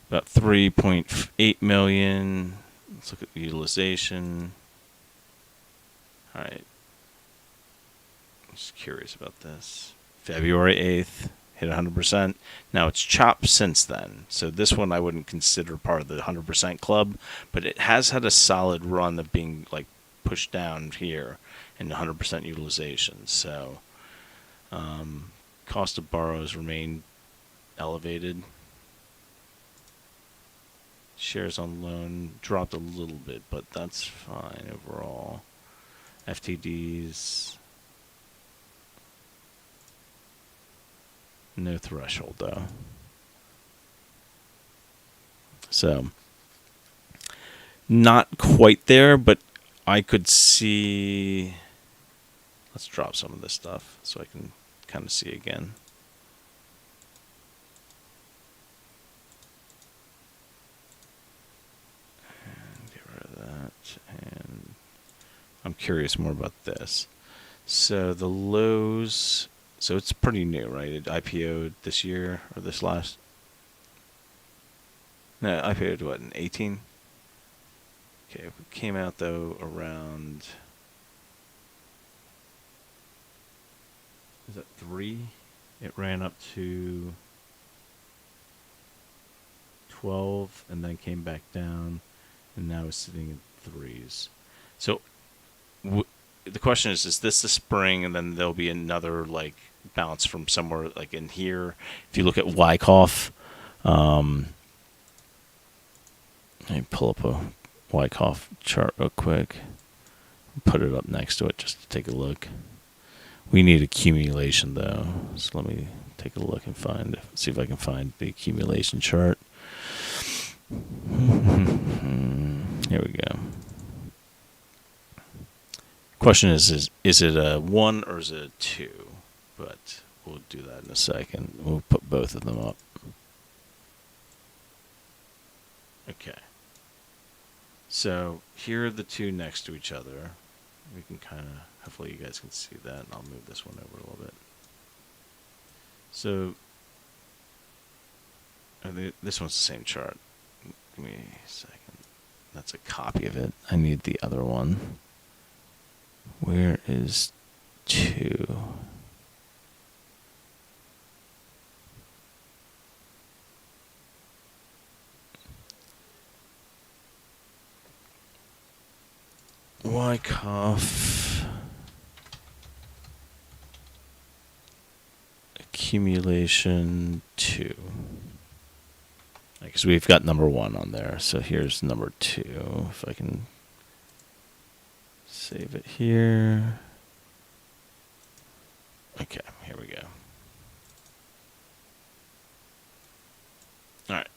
About 3.8 million. Let's look at the utilization. All right. I'm just curious about this. February 8th, hit 100%. Now it's chopped since then. So this one I wouldn't consider part of the 100% club, but it has had a solid run of being like pushed down here in 100% utilization. So cost of borrows remain elevated. Shares on loan dropped a little bit, but that's fine overall. FTDs, no threshold though. So not quite there, but I could see. Let's drop some of this stuff so I can kind of see again. And I'm curious more about this. So the lows, so it's pretty new, right? It IPO'd this year or this last. No, IPO'd what, in 18? Okay, it came out though around. Is that 3? It ran up to 12 and then came back down. And now it's sitting at 3s. So the question is this the spring, and then there'll be another like bounce from somewhere like in here? If you look at Wyckoff, hold Let me pull up a Wyckoff chart real quick. Put it up next to it just to take a look. We need accumulation though, so let me take a look and see if I can find the accumulation chart. Here we go. Question is it a 1 or is it a 2? But we'll do that in a second. We'll put both of them up. Okay. So here are the two next to each other. We can kind of, hopefully you guys can see that. And I'll move this one over a little bit. So this one's the same chart. Give me a second. That's a copy of it. I need the other one. Where is 2? Wyckoff accumulation 2. Because we've got number 1 on there, so here's number 2. If I can save it here. Okay, here we go. All right.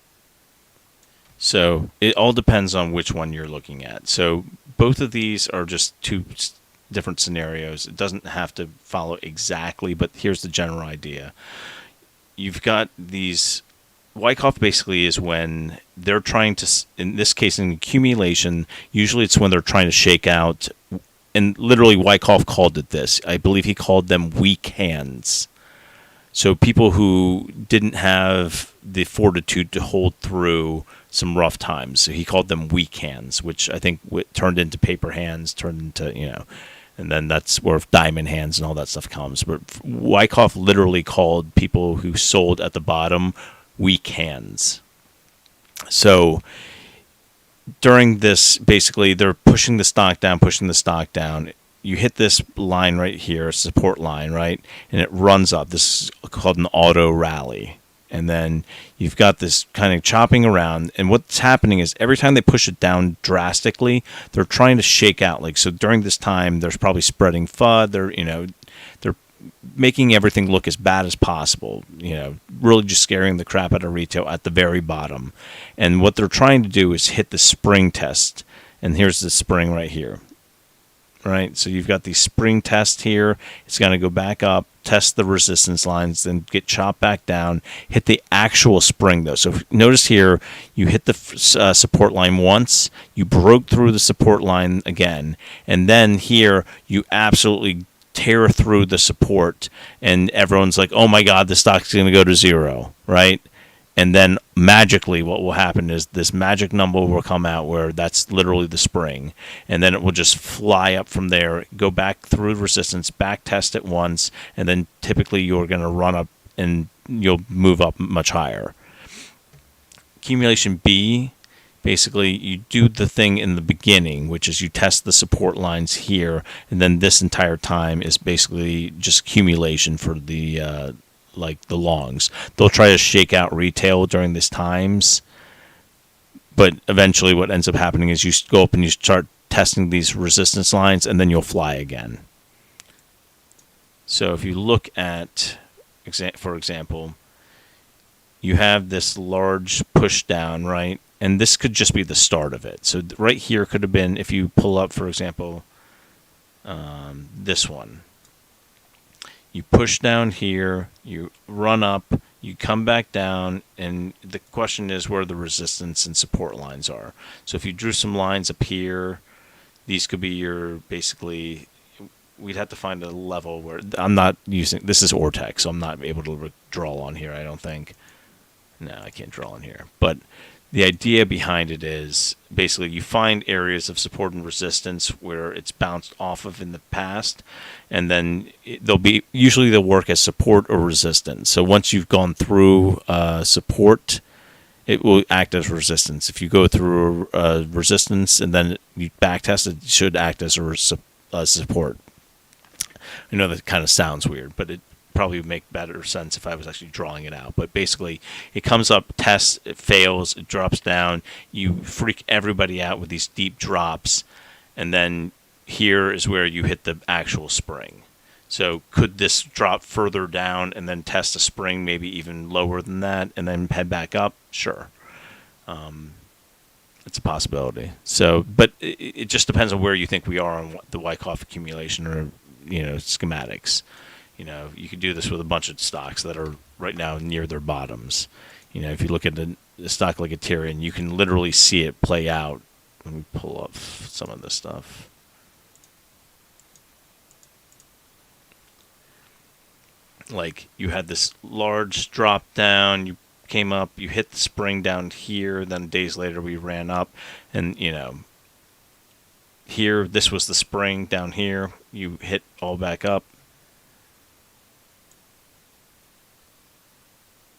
So it all depends on which one you're looking at. So both of these are just two different scenarios. It doesn't have to follow exactly, but here's the general idea. You've got these. Wyckoff basically is when they're trying to, in this case, in accumulation, usually it's when they're trying to shake out, and literally Wyckoff called it this. I believe he called them weak hands. So people who didn't have the fortitude to hold through some rough times. So he called them weak hands, which I think turned into paper hands, turned into, and then that's where diamond hands and all that stuff comes. But Wyckoff literally called people who sold at the bottom weak hands. So during this, basically, they're pushing the stock down. You hit this line right here, support line, right? And it runs up. This is called an auto rally. And then you've got this kind of chopping around. And what's happening is every time they push it down drastically, they're trying to shake out. Like, so during this time, there's probably spreading FUD. They're making everything look as bad as possible, really just scaring the crap out of retail at the very bottom. And what they're trying to do is hit the spring test. And here's the spring right here. Right, so you've got the spring test here. It's going to go back up, test the resistance lines, then get chopped back down, hit the actual spring, though. So notice here, you hit the support line once, you broke through the support line again, and then here, you absolutely tear through the support, and everyone's like, oh my God, the stock's going to go to 0, right? And then magically what will happen is this magic number will come out where that's literally the spring. And then it will just fly up from there, go back through resistance, back test it once, and then typically you're going to run up and you'll move up much higher. Accumulation B, basically you do the thing in the beginning, which is you test the support lines here, and then this entire time is basically just accumulation for the like the longs. They'll try to shake out retail during these times, but eventually what ends up happening is you go up and you start testing these resistance lines, and then you'll fly again. So if you look at, for example, you have this large push down, right? And this could just be the start of it. So right here could have been, if you pull up, for example, this one. You push down here, you run up, you come back down, and the question is where the resistance and support lines are. So if you drew some lines up here, these could be your, basically, we'd have to find a level where, I'm not using, this is Ortex, so I'm not able to draw on here, I don't think. No, I can't draw on here. But the idea behind it is basically you find areas of support and resistance where it's bounced off of in the past, and then they'll work as support or resistance. So once you've gone through support, it will act as resistance. If you go through resistance and then you back test it, should act as a support. I know that kind of sounds weird, but it probably make better sense if I was actually drawing it out. But basically, it comes up, tests, it fails, it drops down. You freak everybody out with these deep drops, and then here is where you hit the actual spring. So could this drop further down and then test a spring maybe even lower than that and then head back up? Sure. It's a possibility. So, but it just depends on where you think we are on the Wyckoff accumulation or, schematics. You could do this with a bunch of stocks that are right now near their bottoms. If you look at a stock like Aterian, you can literally see it play out. Let me pull up some of this stuff. Like, you had this large drop down, you came up, you hit the spring down here, then days later we ran up, and here this was the spring down here, you hit all back up.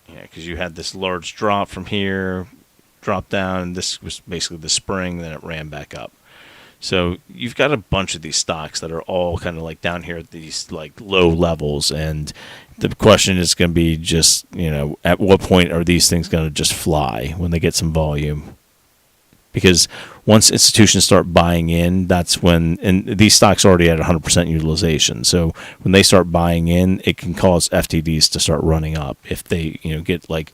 Yeah, because you had this large drop from here, drop down, and this was basically the spring, then it ran back up. So you've got a bunch of these stocks that are all kind of like down here at these like low levels, and the question is going to be just, at what point are these things going to just fly when they get some volume? Because once institutions start buying in, that's when, and these stocks are already at 100% utilization. So when they start buying in, it can cause FTDs to start running up if they, get like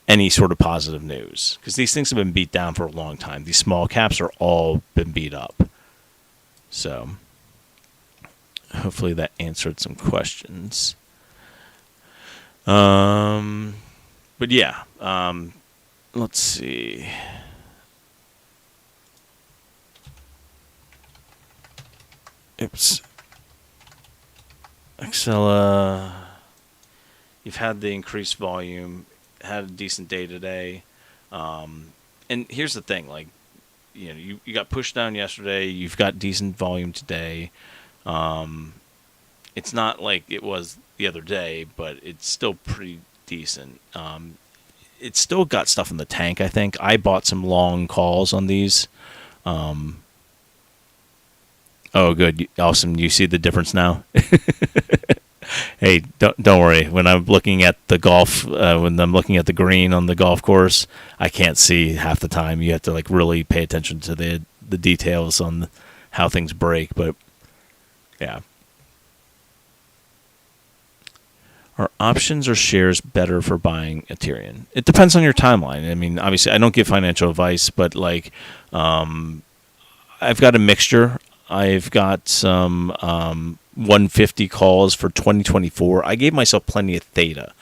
any sort of positive news, because these things have been beat down for a long time. These small caps are all been beat up. So hopefully that answered some questions. But yeah, let's see. Oops. XELA, you've had the increased volume, had a decent day today, and here's the thing, like, you got pushed down yesterday, you've got decent volume today. It's not like it was the other day, but it's still pretty decent. It's still got stuff in the tank, I think. I bought some long calls on these. Oh, good. Awesome. You see the difference now? Hey, don't worry. When I'm looking at the golf, when I'm looking at the green on the golf course, I can't see half the time. You have to like really pay attention to the details on how things break. But yeah, are options or shares better for buying Aterian? It depends on your timeline. I mean, obviously, I don't give financial advice, but like, I've got a mixture. I've got some 150 calls for 2024. I gave myself plenty of theta.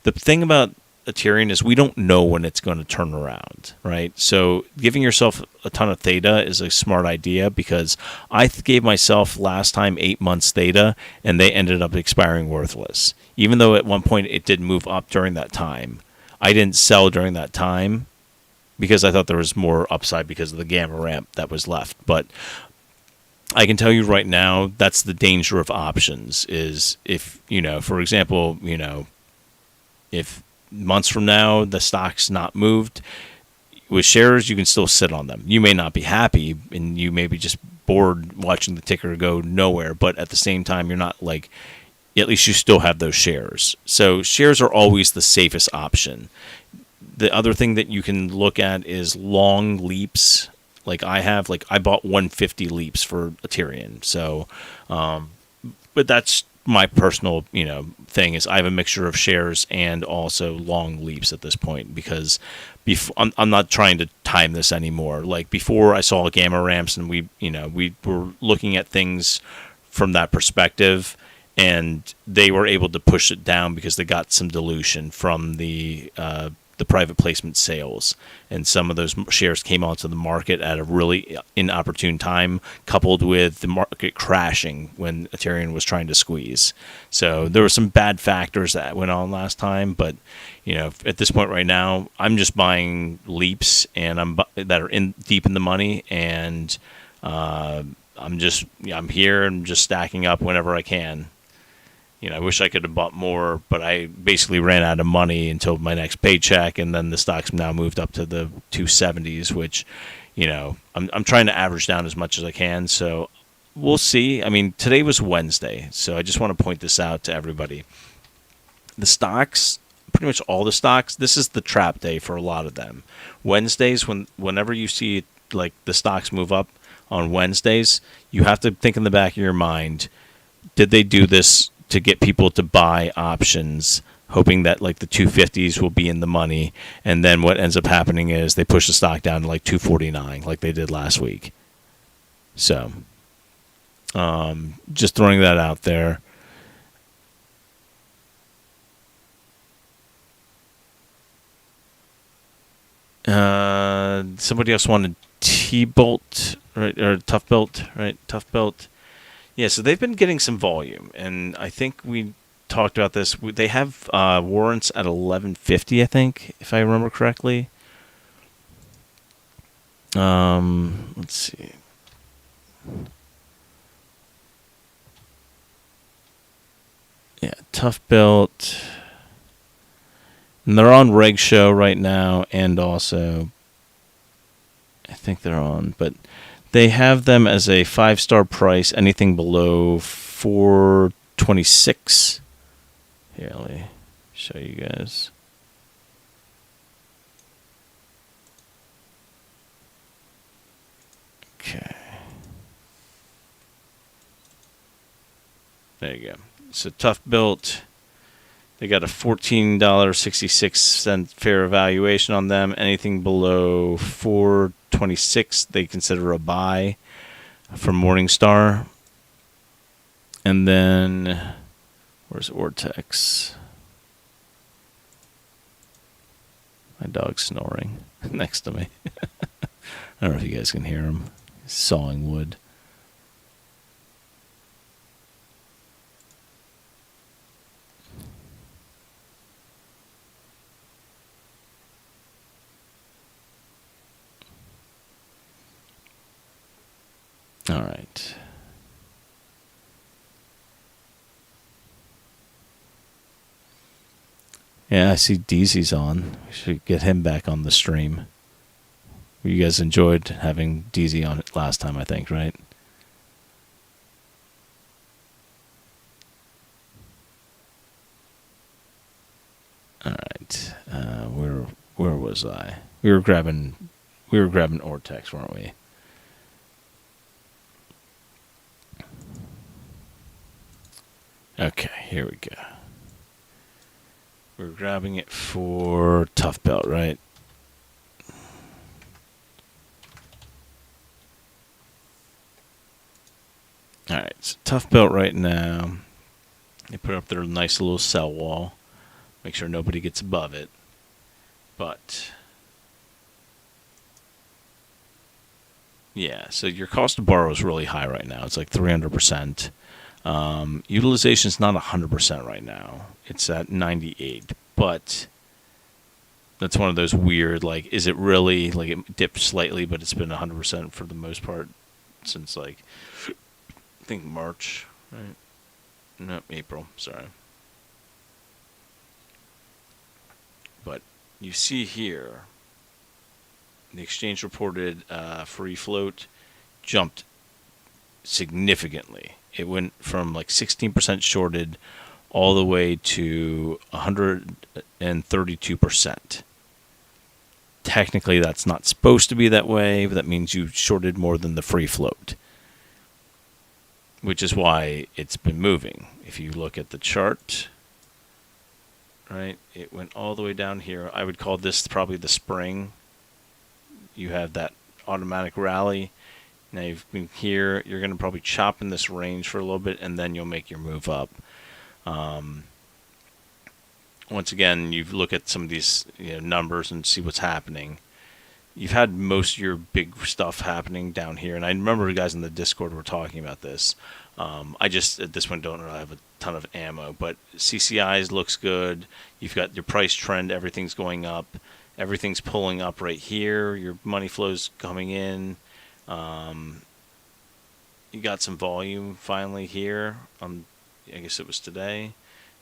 The thing about Aterian is we don't know when it's going to turn around, right? So giving yourself a ton of theta is a smart idea, because I gave myself last time 8 months theta, and they ended up expiring worthless. Even though at one point it did move up during that time, I didn't sell during that time because I thought there was more upside because of the gamma ramp that was left. But I can tell you right now, that's the danger of options, is if, for example, if months from now the stock's not moved, with shares, you can still sit on them. You may not be happy, and you may be just bored watching the ticker go nowhere, but at the same time, you're not like, at least you still have those shares. So shares are always the safest option. The other thing that you can look at is long leaps. Like I bought 150 leaps for Aterian. So, but that's my personal, thing, is I have a mixture of shares and also long leaps at this point, because I'm not trying to time this anymore. Like before, I saw gamma ramps, and we were looking at things from that perspective, and they were able to push it down because they got some dilution from the private placement sales, and some of those shares came onto the market at a really inopportune time, coupled with the market crashing when Aterian was trying to squeeze. So there were some bad factors that went on last time, but at this point right now, I'm just buying leaps, and that are deep in the money, and I'm here and just stacking up whenever I can. I wish I could have bought more, but I basically ran out of money until my next paycheck, and then the stock's now moved up to the 270s, which, I'm trying to average down as much as I can. So we'll see. I mean, today was Wednesday, so I just want to point this out to everybody. the stocks, pretty much all the stocks, this is the trap day for a lot of them. Wednesdays, whenever you see like the stocks move up on Wednesdays, you have to think in the back of your mind, did they do this to get people to buy options, hoping that like the 250s will be in the money, and then what ends up happening is they push the stock down to like 249 like they did last week. So just throwing that out there. Somebody else wanted T-Bolt, right, or Tough Belt, right? Tough Belt. Yeah, so they've been getting some volume, and I think we talked about this. They have warrants at 1150, I think, if I remember correctly. Let's see. Yeah, Tough Belt. And they're on Reg Show right now, and also, I think they're on, but they have them as a 5-star price, anything below 426. Here, let me show you guys. Okay. There you go. So Tough Built, they got a $14.66 fair evaluation on them. Anything below 426, they consider a buy from Morningstar. And then, where's Ortex? My dog's snoring next to me. I don't know if you guys can hear him. He's sawing wood. All right. Yeah, I see DZ's on. We should get him back on the stream. You guys enjoyed having DZ on it last time, I think, right? All right. Where was I? We were grabbing Ortex, weren't we? Okay, here we go. We're grabbing it for Tough Belt, right? All right, so Tough Belt right now. They put up their nice little sell wall. Make sure nobody gets above it. But yeah, so your cost to borrow is really high right now. It's like 300%. Utilization is not 100% right now. It's at 98, but that's one of those weird, like, is it really, like, it dipped slightly, but it's been 100% for the most part since, like, I think March, right? No, April, sorry. But you see here, the exchange reported free float jumped significantly. It went from like 16% shorted all the way to 132%. Technically, that's not supposed to be that way, but that means you shorted more than the free float, which is why it's been moving. If you look at the chart, right, it went all the way down here. I would call this probably the spring. You have that automatic rally. Now you've been here, you're going to probably chop in this range for a little bit, and then you'll make your move up. Once again, you look at some of these numbers and see what's happening. You've had most of your big stuff happening down here, and I remember you guys in the Discord were talking about this. I just, at this point, don't really have a ton of ammo, but CCIs looks good. You've got your price trend, everything's going up. Everything's pulling up right here. Your money flow's coming in. You got some volume finally here. I guess it was today.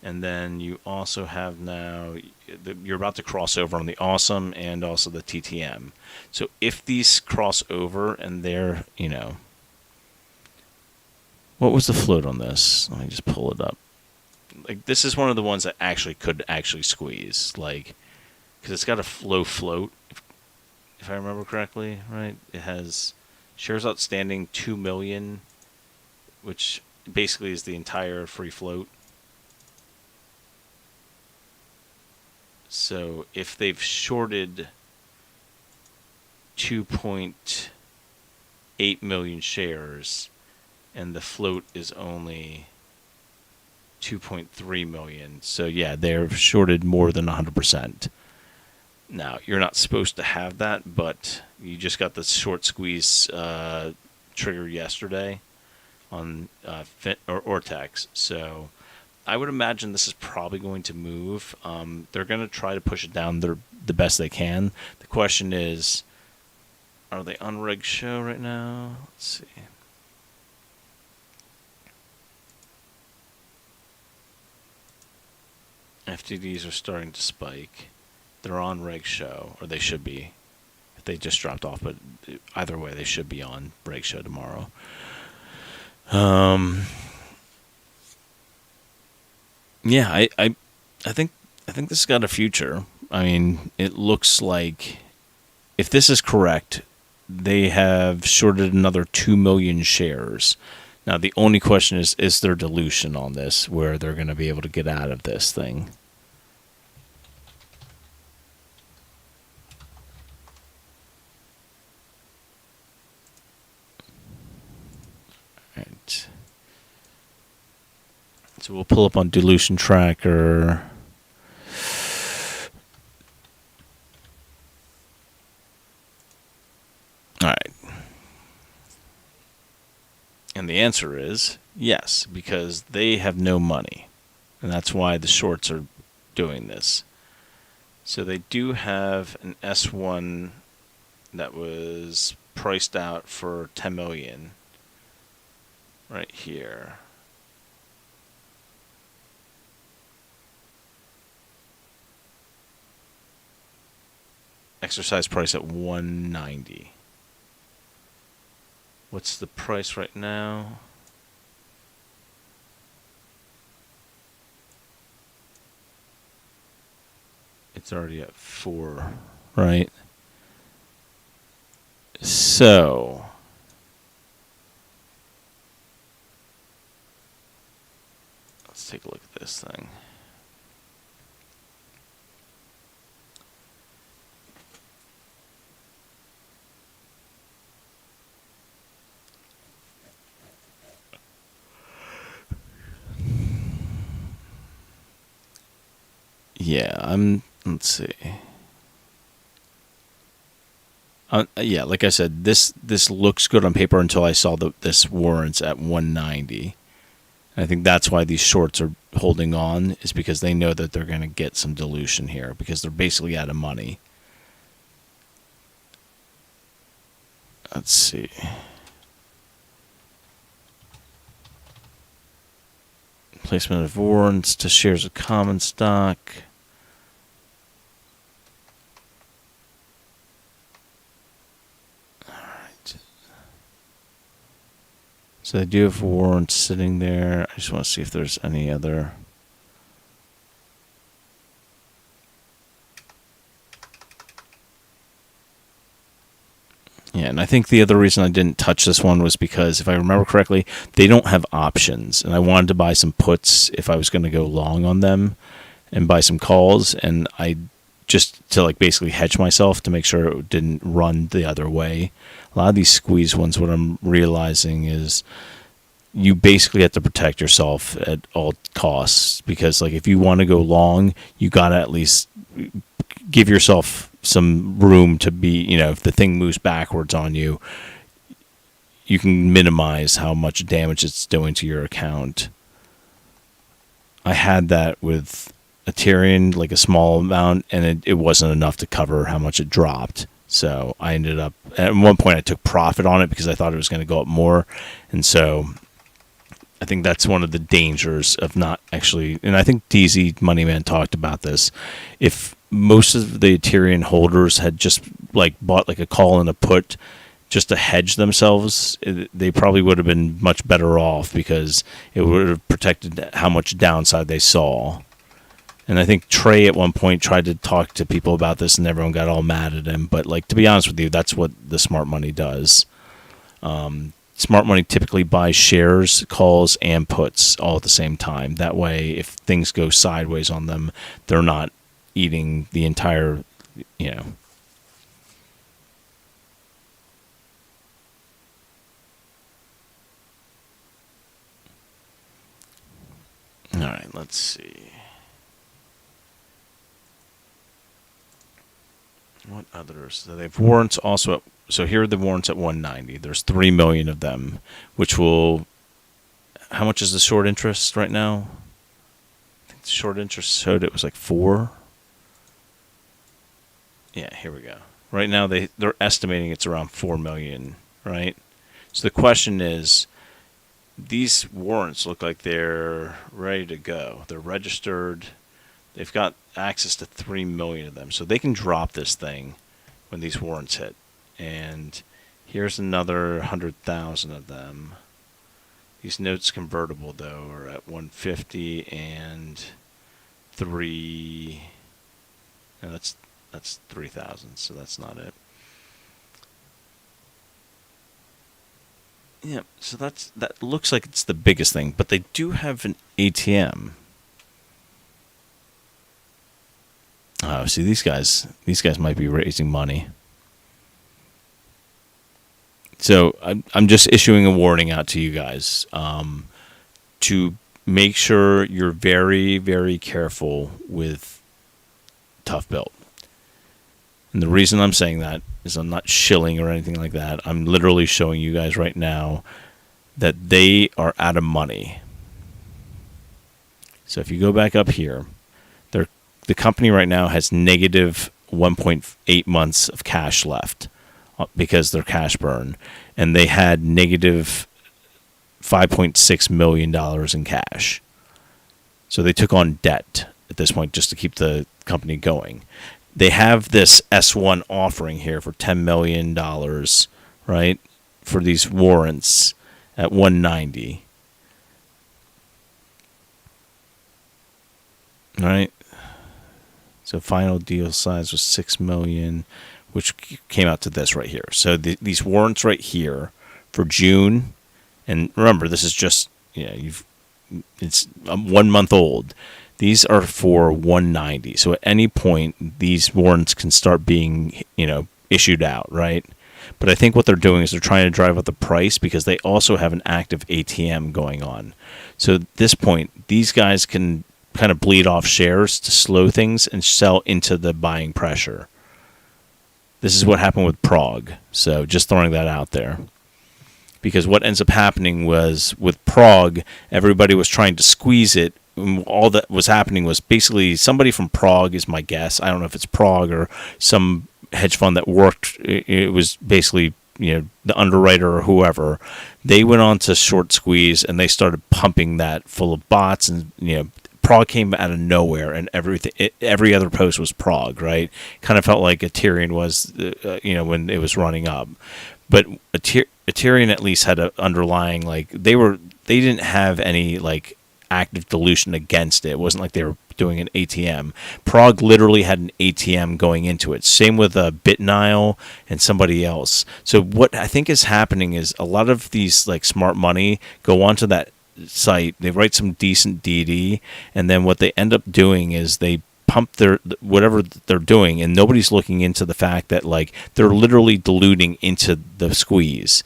And then you also have now, you're about to cross over on the Awesome and also the TTM. So if these cross over and they're, what was the float on this? Let me just pull it up. like this is one of the ones that could actually squeeze, like, because it's got a low float, if I remember correctly, right? It has shares outstanding 2 million, which basically is the entire free float. So if they've shorted 2.8 million shares and the float is only 2.3 million, so yeah, they're shorted more than 100%. Now, you're not supposed to have that, but you just got the short squeeze trigger yesterday on Ortex, so I would imagine this is probably going to move. They're going to try to push it down the best they can. The question is, are they on reg show right now? Let's see. FTDs are starting to spike. They're on reg show, or they should be. If they just dropped off, but either way, they should be on reg show tomorrow. Yeah, I think this has got a future. I mean, it looks like if this is correct, they have shorted another 2 million shares. Now, the only question is there dilution on this where they're going to be able to get out of this thing? Right. So we'll pull up on Dilution Tracker. All right. And the answer is yes, because they have no money. And that's why the shorts are doing this. So they do have an S1 that was priced out for 10 million right here. Exercise price at 190. What's the price right now? It's already at 4, right? So let's take a look at this thing. Yeah, let's see. Yeah, like I said, this looks good on paper until I saw this warrants at 190. And I think that's why these shorts are holding on, is because they know that they're going to get some dilution here because they're basically out of money. Let's see. Placement of warrants to shares of common stock. All right. So they do have warrants sitting there. I just want to see if there's any other. Yeah, and I think the other reason I didn't touch this one was because, if I remember correctly, they don't have options. And I wanted to buy some puts if I was going to go long on them and buy some calls. And I just to like basically hedge myself to make sure it didn't run the other way. A lot of these squeeze ones, what I'm realizing is you basically have to protect yourself at all costs. Because like if you want to go long, you got to at least give yourself some room to be, if the thing moves backwards on you, you can minimize how much damage it's doing to your account. I had that with Aterian, like a small amount, and it wasn't enough to cover how much it dropped. So I ended up, at one point I took profit on it because I thought it was going to go up more. And so I think that's one of the dangers of not actually, and I think DZ Moneyman talked about this. If most of the Aterian holders had just like bought like a call and a put just to hedge themselves, they probably would have been much better off because it would have protected how much downside they saw. And I think Trey at one point tried to talk to people about this, and everyone got all mad at him. But like, to be honest with you, that's what the smart money does. Smart money typically buys shares, calls, and puts all at the same time. That way, if things go sideways on them, they're not eating the entire, All right, let's see. What others? So they have warrants also. So here are the warrants at 190. There's 3 million of them, which will. How much is the short interest right now? I think the short interest showed it was like 4. Yeah, here we go. Right now they're estimating it's around 4 million, right? So the question is, these warrants look like they're ready to go. They're registered. They've got access to 3 million of them. So they can drop this thing when these warrants hit. And here's another 100,000 of them. These notes convertible, though, are at 150 and 3. No, that's 3,000, so that's not it. Yeah, so that looks like it's the biggest thing, but they do have an ATM. Oh, see, these guys might be raising money. So I'm just issuing a warning out to you guys to make sure you're very, very careful with Tough Built. And the reason I'm saying that is I'm not shilling or anything like that. I'm literally showing you guys right now that they are out of money. So if you go back up here, the company right now has negative 1.8 months of cash left because they're cash burn, and they had negative $5.6 million in cash. So they took on debt at this point just to keep the company going. They have this S1 offering here for $10 million, right, for these warrants at 190. All right. So final deal size was 6 million, which came out to this right here. So these warrants right here for June, and remember this is just it's 1 month old. These are for 190. So at any point these warrants can start being issued out, right? But I think what they're doing is they're trying to drive up the price because they also have an active ATM going on. So at this point these guys can kind of bleed off shares to slow things and sell into the buying pressure. This is what happened with Prague. So just throwing that out there. Because what ends up happening was with Prague, everybody was trying to squeeze it. All that was happening was basically somebody from Prague is my guess. I don't know if it's Prague or some hedge fund that worked. It was basically the underwriter or whoever. They went on to short squeeze and they started pumping that full of bots, and Prague came out of nowhere, and every other post was Prague, right? Kind of felt like Aterian was, when it was running up. But Aterian at least had an underlying, they didn't have any active dilution against it. It wasn't like they were doing an ATM. Prague literally had an ATM going into it. Same with BitNile and somebody else. So what I think is happening is a lot of these smart money go onto that site, they write some decent DD, and then what they end up doing is they pump their whatever they're doing, and nobody's looking into the fact that they're literally diluting into the squeeze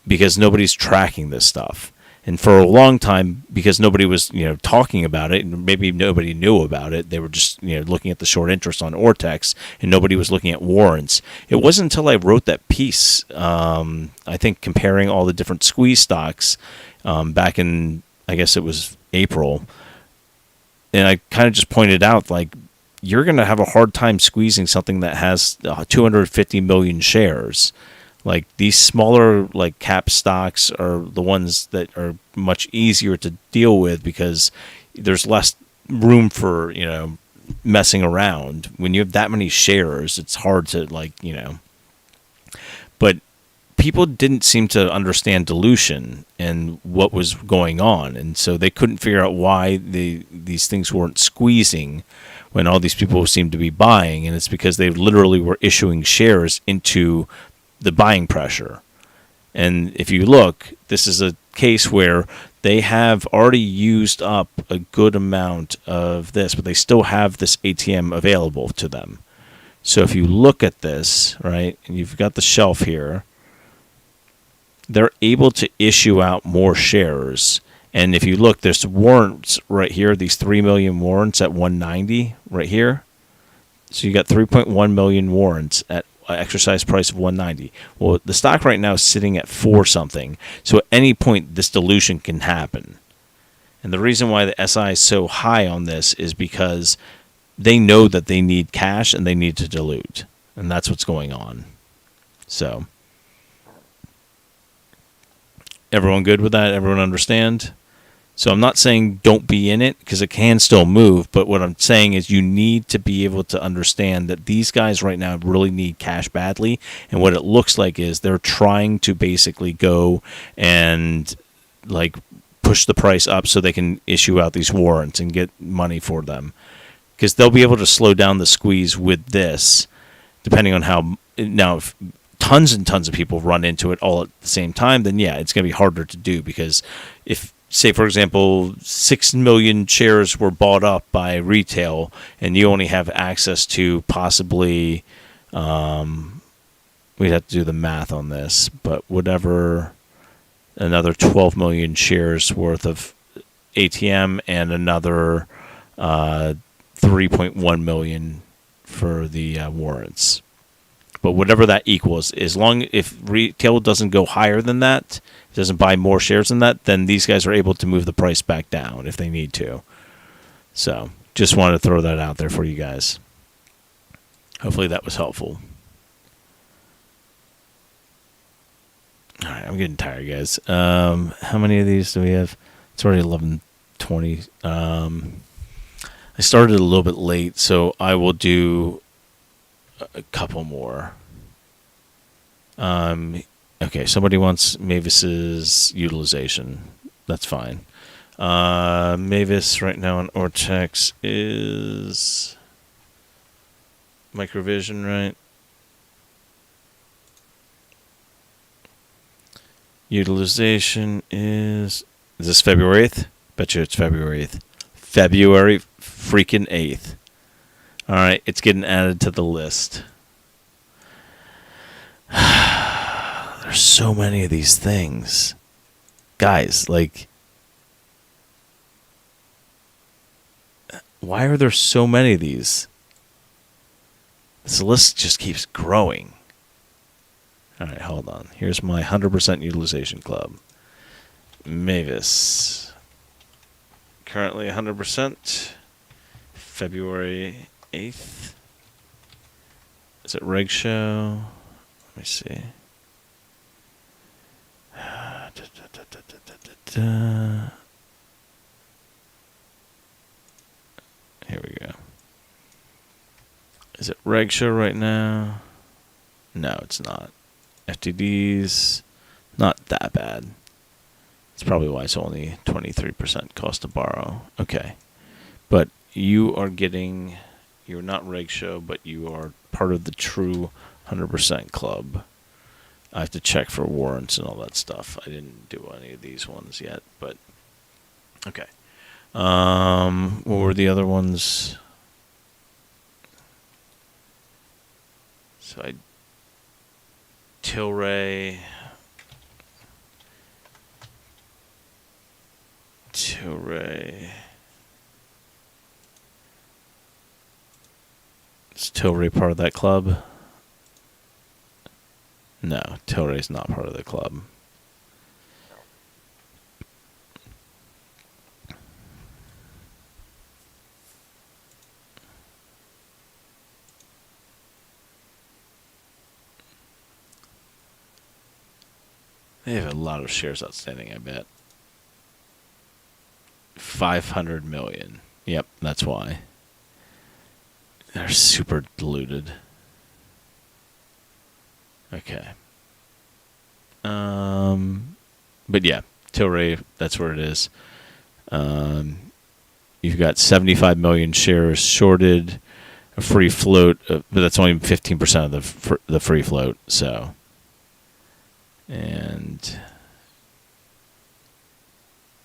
because nobody's tracking this stuff. And for a long time, because nobody was talking about it, and maybe nobody knew about it, they were just looking at the short interest on Ortex, and nobody was looking at warrants. It wasn't until I wrote that piece, I think comparing all the different squeeze stocks back in, I guess it was April, and I kind of just pointed out you're going to have a hard time squeezing something that has 250 million shares. These smaller cap stocks are the ones that are much easier to deal with because there's less room for messing around. When you have that many shares, it's hard to But people didn't seem to understand dilution and what was going on, and so they couldn't figure out why these things weren't squeezing when all these people seemed to be buying, and it's because they literally were issuing shares into the buying pressure. And if you look, this is a case where they have already used up a good amount of this, but they still have this ATM available to them. So if you look at this, right, and you've got the shelf here, they're able to issue out more shares. And if you look, there's warrants right here, these 3 million warrants at 190 right here. So you got 3.1 million warrants at an exercise price of 190. Well, the stock right now is sitting at 4 something. So at any point, this dilution can happen. And the reason why the SI is so high on this is because they know that they need cash and they need to dilute. And that's what's going on. So, everyone good with that? Everyone understand? So I'm not saying don't be in it, because it can still move, but what I'm saying is you need to be able to understand that these guys right now really need cash badly, and what it looks like is they're trying to basically go and like push the price up so they can issue out these warrants and get money for them, because they'll be able to slow down the squeeze with this, depending on how. Now, if tons and tons of people run into it all at the same time, then yeah, it's going to be harder to do, because if, say, for example, 6 million shares were bought up by retail and you only have access to possibly, we'd have to do the math on this, but whatever, another 12 million shares worth of ATM and another 3.1 million for the warrants. But whatever that equals, as long if retail doesn't go higher than that, doesn't buy more shares than that, then these guys are able to move the price back down if they need to. So just wanted to throw that out there for you guys. Hopefully that was helpful. All right, I'm getting tired, guys. How many of these do we have? It's already 11:20. I started a little bit late, so I will do a couple more. Okay, somebody wants Mavis's utilization. That's fine. Mavis right now on Ortex is Microvision, right? Utilization is this February 8th? Bet you it's February 8th. February freaking 8th. All right, it's getting added to the list. There's so many of these things. Guys, like, why are there so many of these? This list just keeps growing. All right, hold on. Here's my 100% utilization club. Mavis. Currently 100%. February 8th. Is it Reg Show? Let me see. Here we go. Is it Reg Show right now? No, it's not. FTD's not that bad. It's probably why it's only 23% cost to borrow. Okay. But you are getting, you're not Reg Show, but you are part of the true 100% club. I have to check for warrants and all that stuff. I didn't do any of these ones yet, but okay. What were the other ones? So Tilray. Is Tilray part of that club? No, Tilray's not part of the club. They have a lot of shares outstanding, I bet. 500 million. Yep, that's why. They're super diluted. Okay. But yeah, Tilray, that's where it is. You've got 75 million shares shorted, a free float, but that's only 15% of the free float. So, and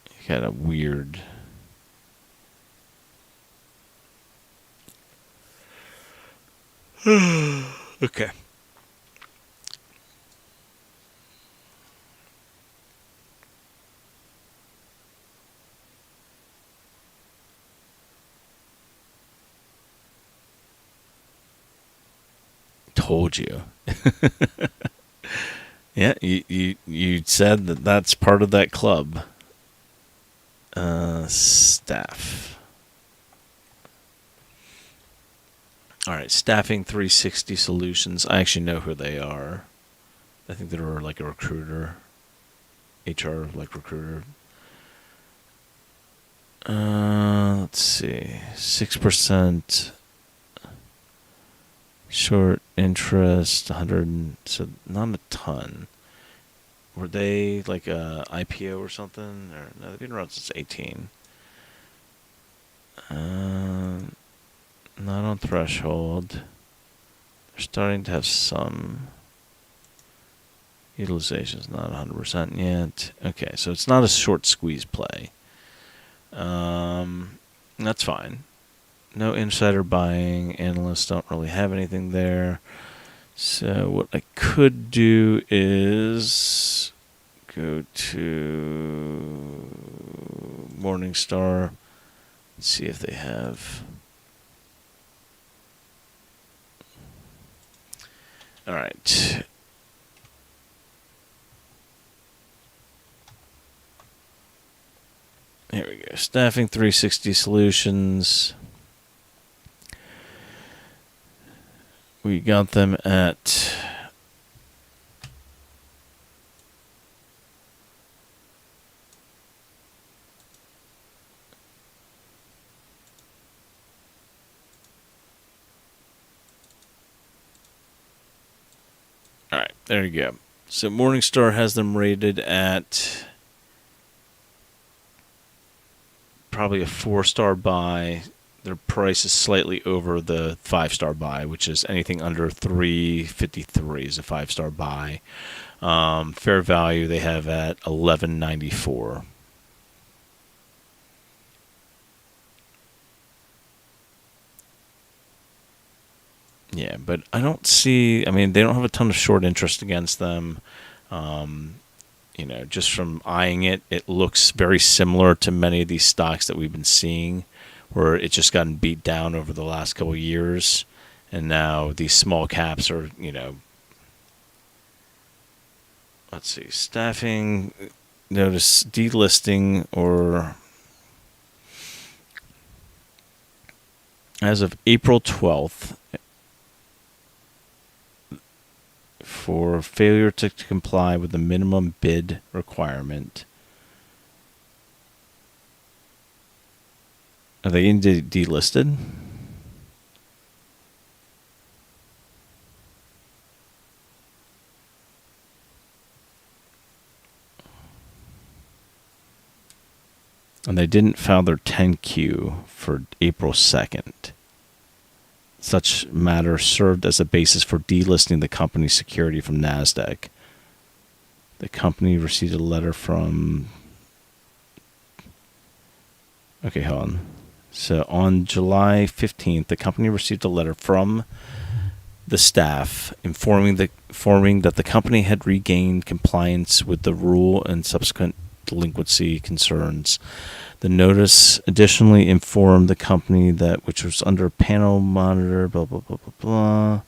you got a weird. Okay. Told you. Yeah, you said that that's part of that club. Staff. All right, Staffing 360 Solutions. I actually know who they are. I think they're like a recruiter. HR, like recruiter. Let's see. 6% short interest, 100, so not a ton. Were they like a IPO or something? Or no, they've been around since 18. Not on threshold. They're starting to have some utilization's not 100% yet. Okay, so it's not a short squeeze play. That's fine. No insider buying. Analysts don't really have anything there. So what I could do is go to Morningstar, see if they have. All right. Here we go. Staffing 360 Solutions. We got them at all right, there you go. So Morningstar has them rated at probably a 4-star buy. Their price is slightly over the 5-star buy, which is anything under 353 is a 5-star buy. Fair value they have at 1194. Yeah, but I don't see. I mean, they don't have a ton of short interest against them. Just from eyeing it, it looks very similar to many of these stocks that we've been seeing, where it's just gotten beat down over the last couple of years, and now these small caps are, let's see, staffing, notice delisting, or as of April 12th, for failure to comply with the minimum bid requirement. Are they delisted? And they didn't file their 10Q for April 2nd. Such matter served as a basis for delisting the company's security from NASDAQ. The company received a letter from... Okay, hold on. So on July 15th, the company received a letter from the staff informing that the company had regained compliance with the rule and subsequent delinquency concerns. The notice additionally informed the company that, which was under panel monitor, blah, blah, blah, blah, blah,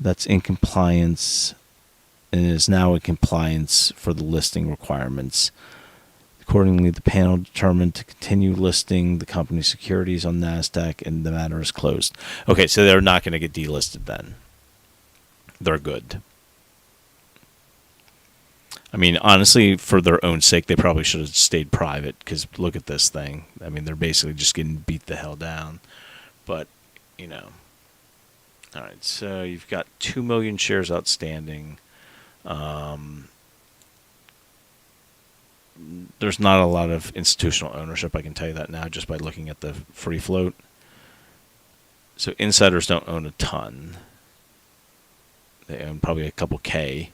that's in compliance and is now in compliance for the listing requirements. Accordingly, the panel determined to continue listing the company's securities on NASDAQ, and the matter is closed. Okay, so they're not going to get delisted then. They're good. I mean, honestly, for their own sake, they probably should have stayed private, because look at this thing. I mean, they're basically just getting beat the hell down. But, All right, so you've got 2 million shares outstanding. there's not a lot of institutional ownership. I can tell you that now just by looking at the free float. So insiders don't own a ton. They own probably a couple K.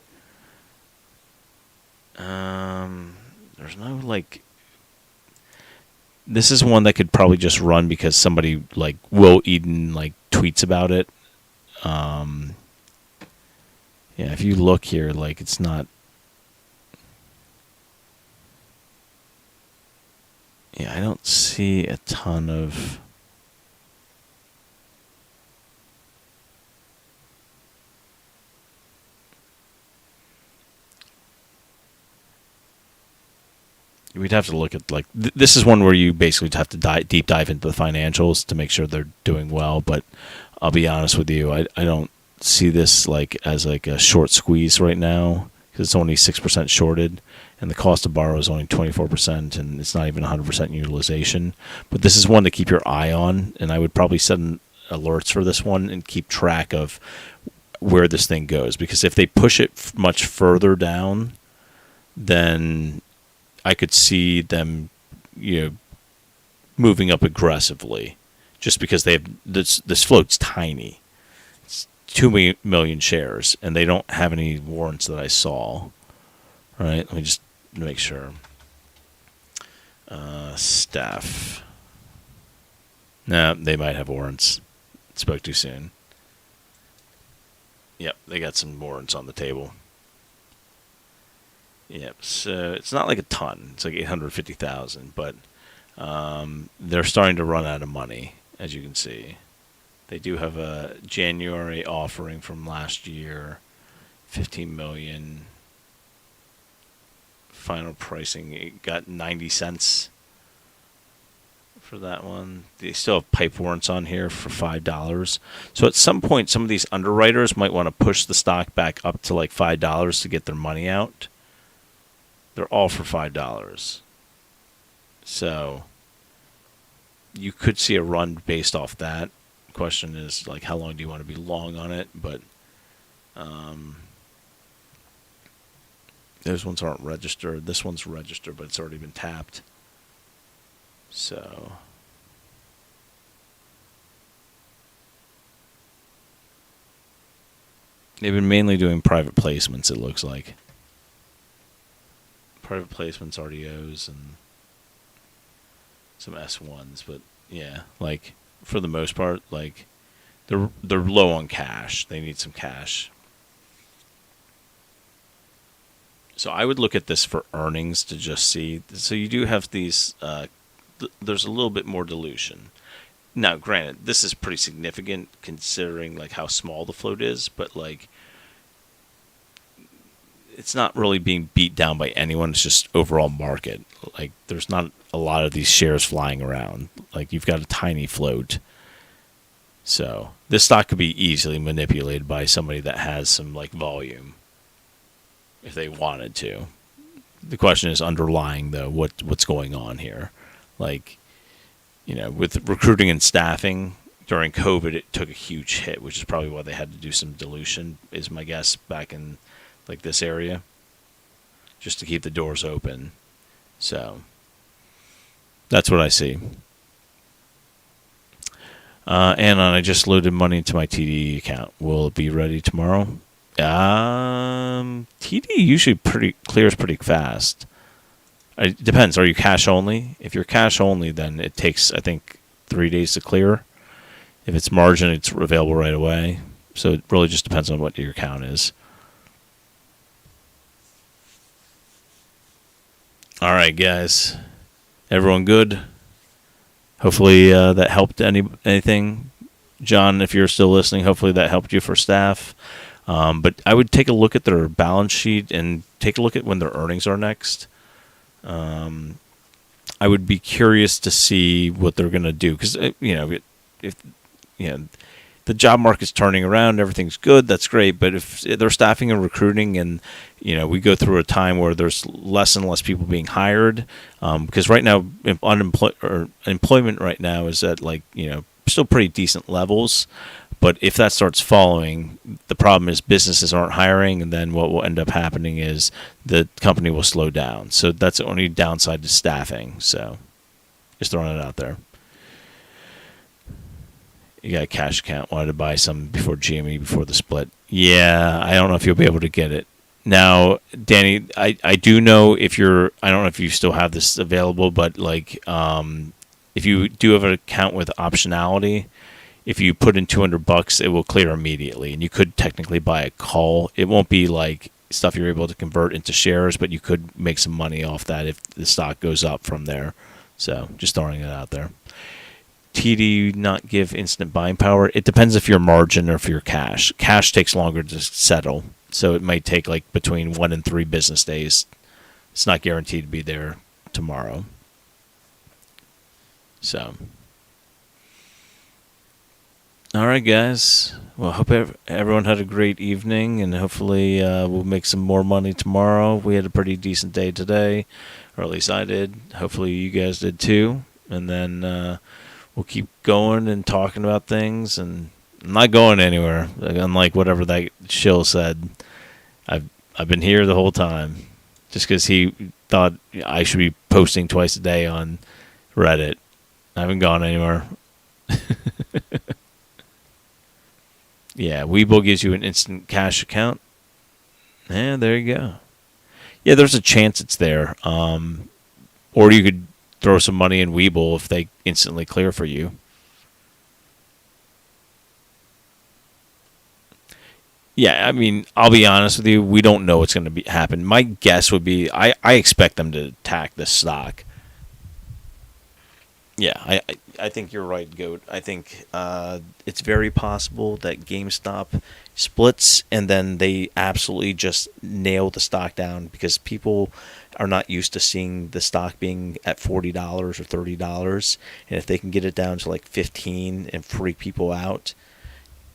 There's no like. This is one that could probably just run because somebody like Will Eden like tweets about it. Yeah, if you look here, like it's not. Yeah, I don't see a ton of. We'd have to look at like this is one where you basically have to deep dive into the financials to make sure they're doing well. But I'll be honest with you, I don't see this like as like a short squeeze right now because it's only 6% shorted, and the cost to borrow is only 24%, and it's not even 100% utilization. But this is one to keep your eye on, and I would probably set alerts for this one and keep track of where this thing goes, because if they push it much further down, then I could see them, moving up aggressively, just because they have this float's tiny. It's 2 million shares, and they don't have any warrants that I saw. All right, let me just make sure. Staff. No, they might have warrants. Spoke too soon. Yep, they got some warrants on the table. Yep, so it's not like a ton. It's like 850,000, but they're starting to run out of money, as you can see. They do have a January offering from last year, 15 million. Final pricing, it got 90 cents for that one. They still have pipe warrants on here for $5. So at some point, some of these underwriters might want to push the stock back up to like $5 to get their money out. They're all for $5. So you could see a run based off that. Question is, like, how long do you want to be long on it? But those ones aren't registered. This one's registered, but it's already been tapped. So they've been mainly doing private placements, it looks like. Private placements, RDOs, and some S1s, but yeah, like for the most part, like they're low on cash. They need some cash. So I would look at this for earnings to just see. So you do have these. There's a little bit more dilution. Now, granted, this is pretty significant considering like how small the float is, but like, it's not really being beat down by anyone. It's just overall market. Like, there's not a lot of these shares flying around. Like, you've got a tiny float. So this stock could be easily manipulated by somebody that has some like volume if they wanted to. The question is underlying though, what's going on here? Like, with recruiting and staffing during COVID, it took a huge hit, which is probably why they had to do some dilution, is my guess, back in like this area, just to keep the doors open. So that's what I see. Anon, I just loaded money into my TD account. Will it be ready tomorrow? TD usually clears pretty fast. It depends. Are you cash only? If you're cash only, then it takes, I think, 3 days to clear. If it's margin, it's available right away. So it really just depends on what your account is. All right, guys. Everyone good? Hopefully that helped anything. John, if you're still listening, hopefully that helped you for staff. But I would take a look at their balance sheet and take a look at when their earnings are next. I would be curious to see what they're going to do because, if the job market's turning around, everything's good, that's great. But if they're staffing and recruiting and, we go through a time where there's less and less people being hired, because right now employment right now is at still pretty decent levels, But if that starts falling, the problem is businesses aren't hiring, and then what will end up happening is the company will slow down. So that's the only downside to staffing. So just throwing it out there. You got a cash account. Wanted to buy some before GME, before the split. Yeah, I don't know if you'll be able to get it. Now, Danny, I do know if you're, I don't know if you still have this available, but like if you do have an account with optionality, if you put in $200, it will clear immediately, and you could technically buy a call. It won't be like stuff you're able to convert into shares, but you could make some money off that if the stock goes up from there. So just throwing it out there. TD not give instant buying power. It depends if you're margin or if you're cash. Cash takes longer to settle, so it might take like between 1 and 3 business days. It's not guaranteed to be there tomorrow. So, all right, guys. Well, hope everyone had a great evening, and hopefully we'll make some more money tomorrow. We had a pretty decent day today, or at least I did. Hopefully you guys did too. And then we'll keep going and talking about things, and I'm not going anywhere. Unlike whatever that shill said, I've been here the whole time. Just because he thought I should be posting twice a day on Reddit, I haven't gone anywhere. Yeah, Webull gives you an instant cash account. Yeah, there you go. Yeah, there's a chance it's there. Or you could throw some money in Webull if they instantly clear for you. Yeah, I mean, I'll be honest with you. We don't know what's going to happen. My guess would be I expect them to attack this stock. Yeah, I think you're right, Goat. I think it's very possible that GameStop splits and then they absolutely just nail the stock down because people are not used to seeing the stock being at $40 or $30. And if they can get it down to like $15 and freak people out,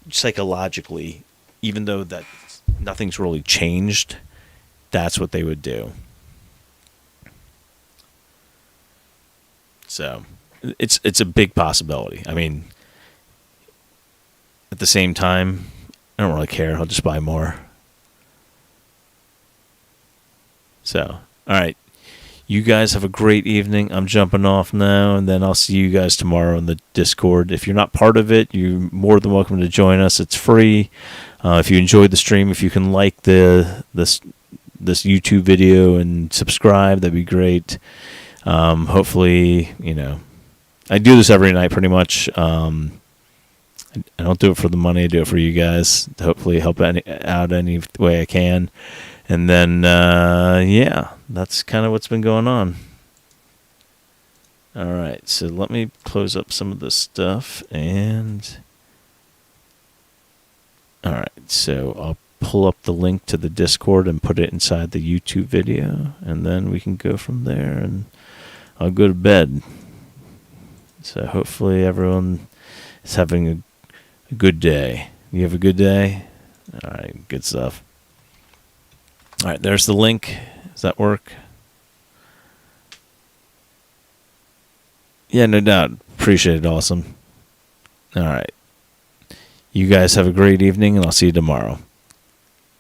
psychologically, even though that nothing's really changed, that's what they would do. So it's a big possibility. I mean, at the same time, I don't really care. I'll just buy more. So, all right. You guys have a great evening. I'm jumping off now, and then I'll see you guys tomorrow in the Discord. If you're not part of it, you're more than welcome to join us. It's free. If you enjoyed the stream, if you can like this YouTube video and subscribe, that'd be great. Hopefully, I do this every night pretty much. I don't do it for the money. I do it for you guys. Hopefully help out any way I can. And then, yeah, that's kind of what's been going on. All right, so let me close up some of this stuff. And all right, so I'll pull up the link to the Discord and put it inside the YouTube video. And then we can go from there, and I'll go to bed. So hopefully everyone is having a good day. You have a good day? All right, good stuff. All right, there's the link. Does that work? Yeah, no doubt. Appreciate it. Awesome. All right. You guys have a great evening, and I'll see you tomorrow.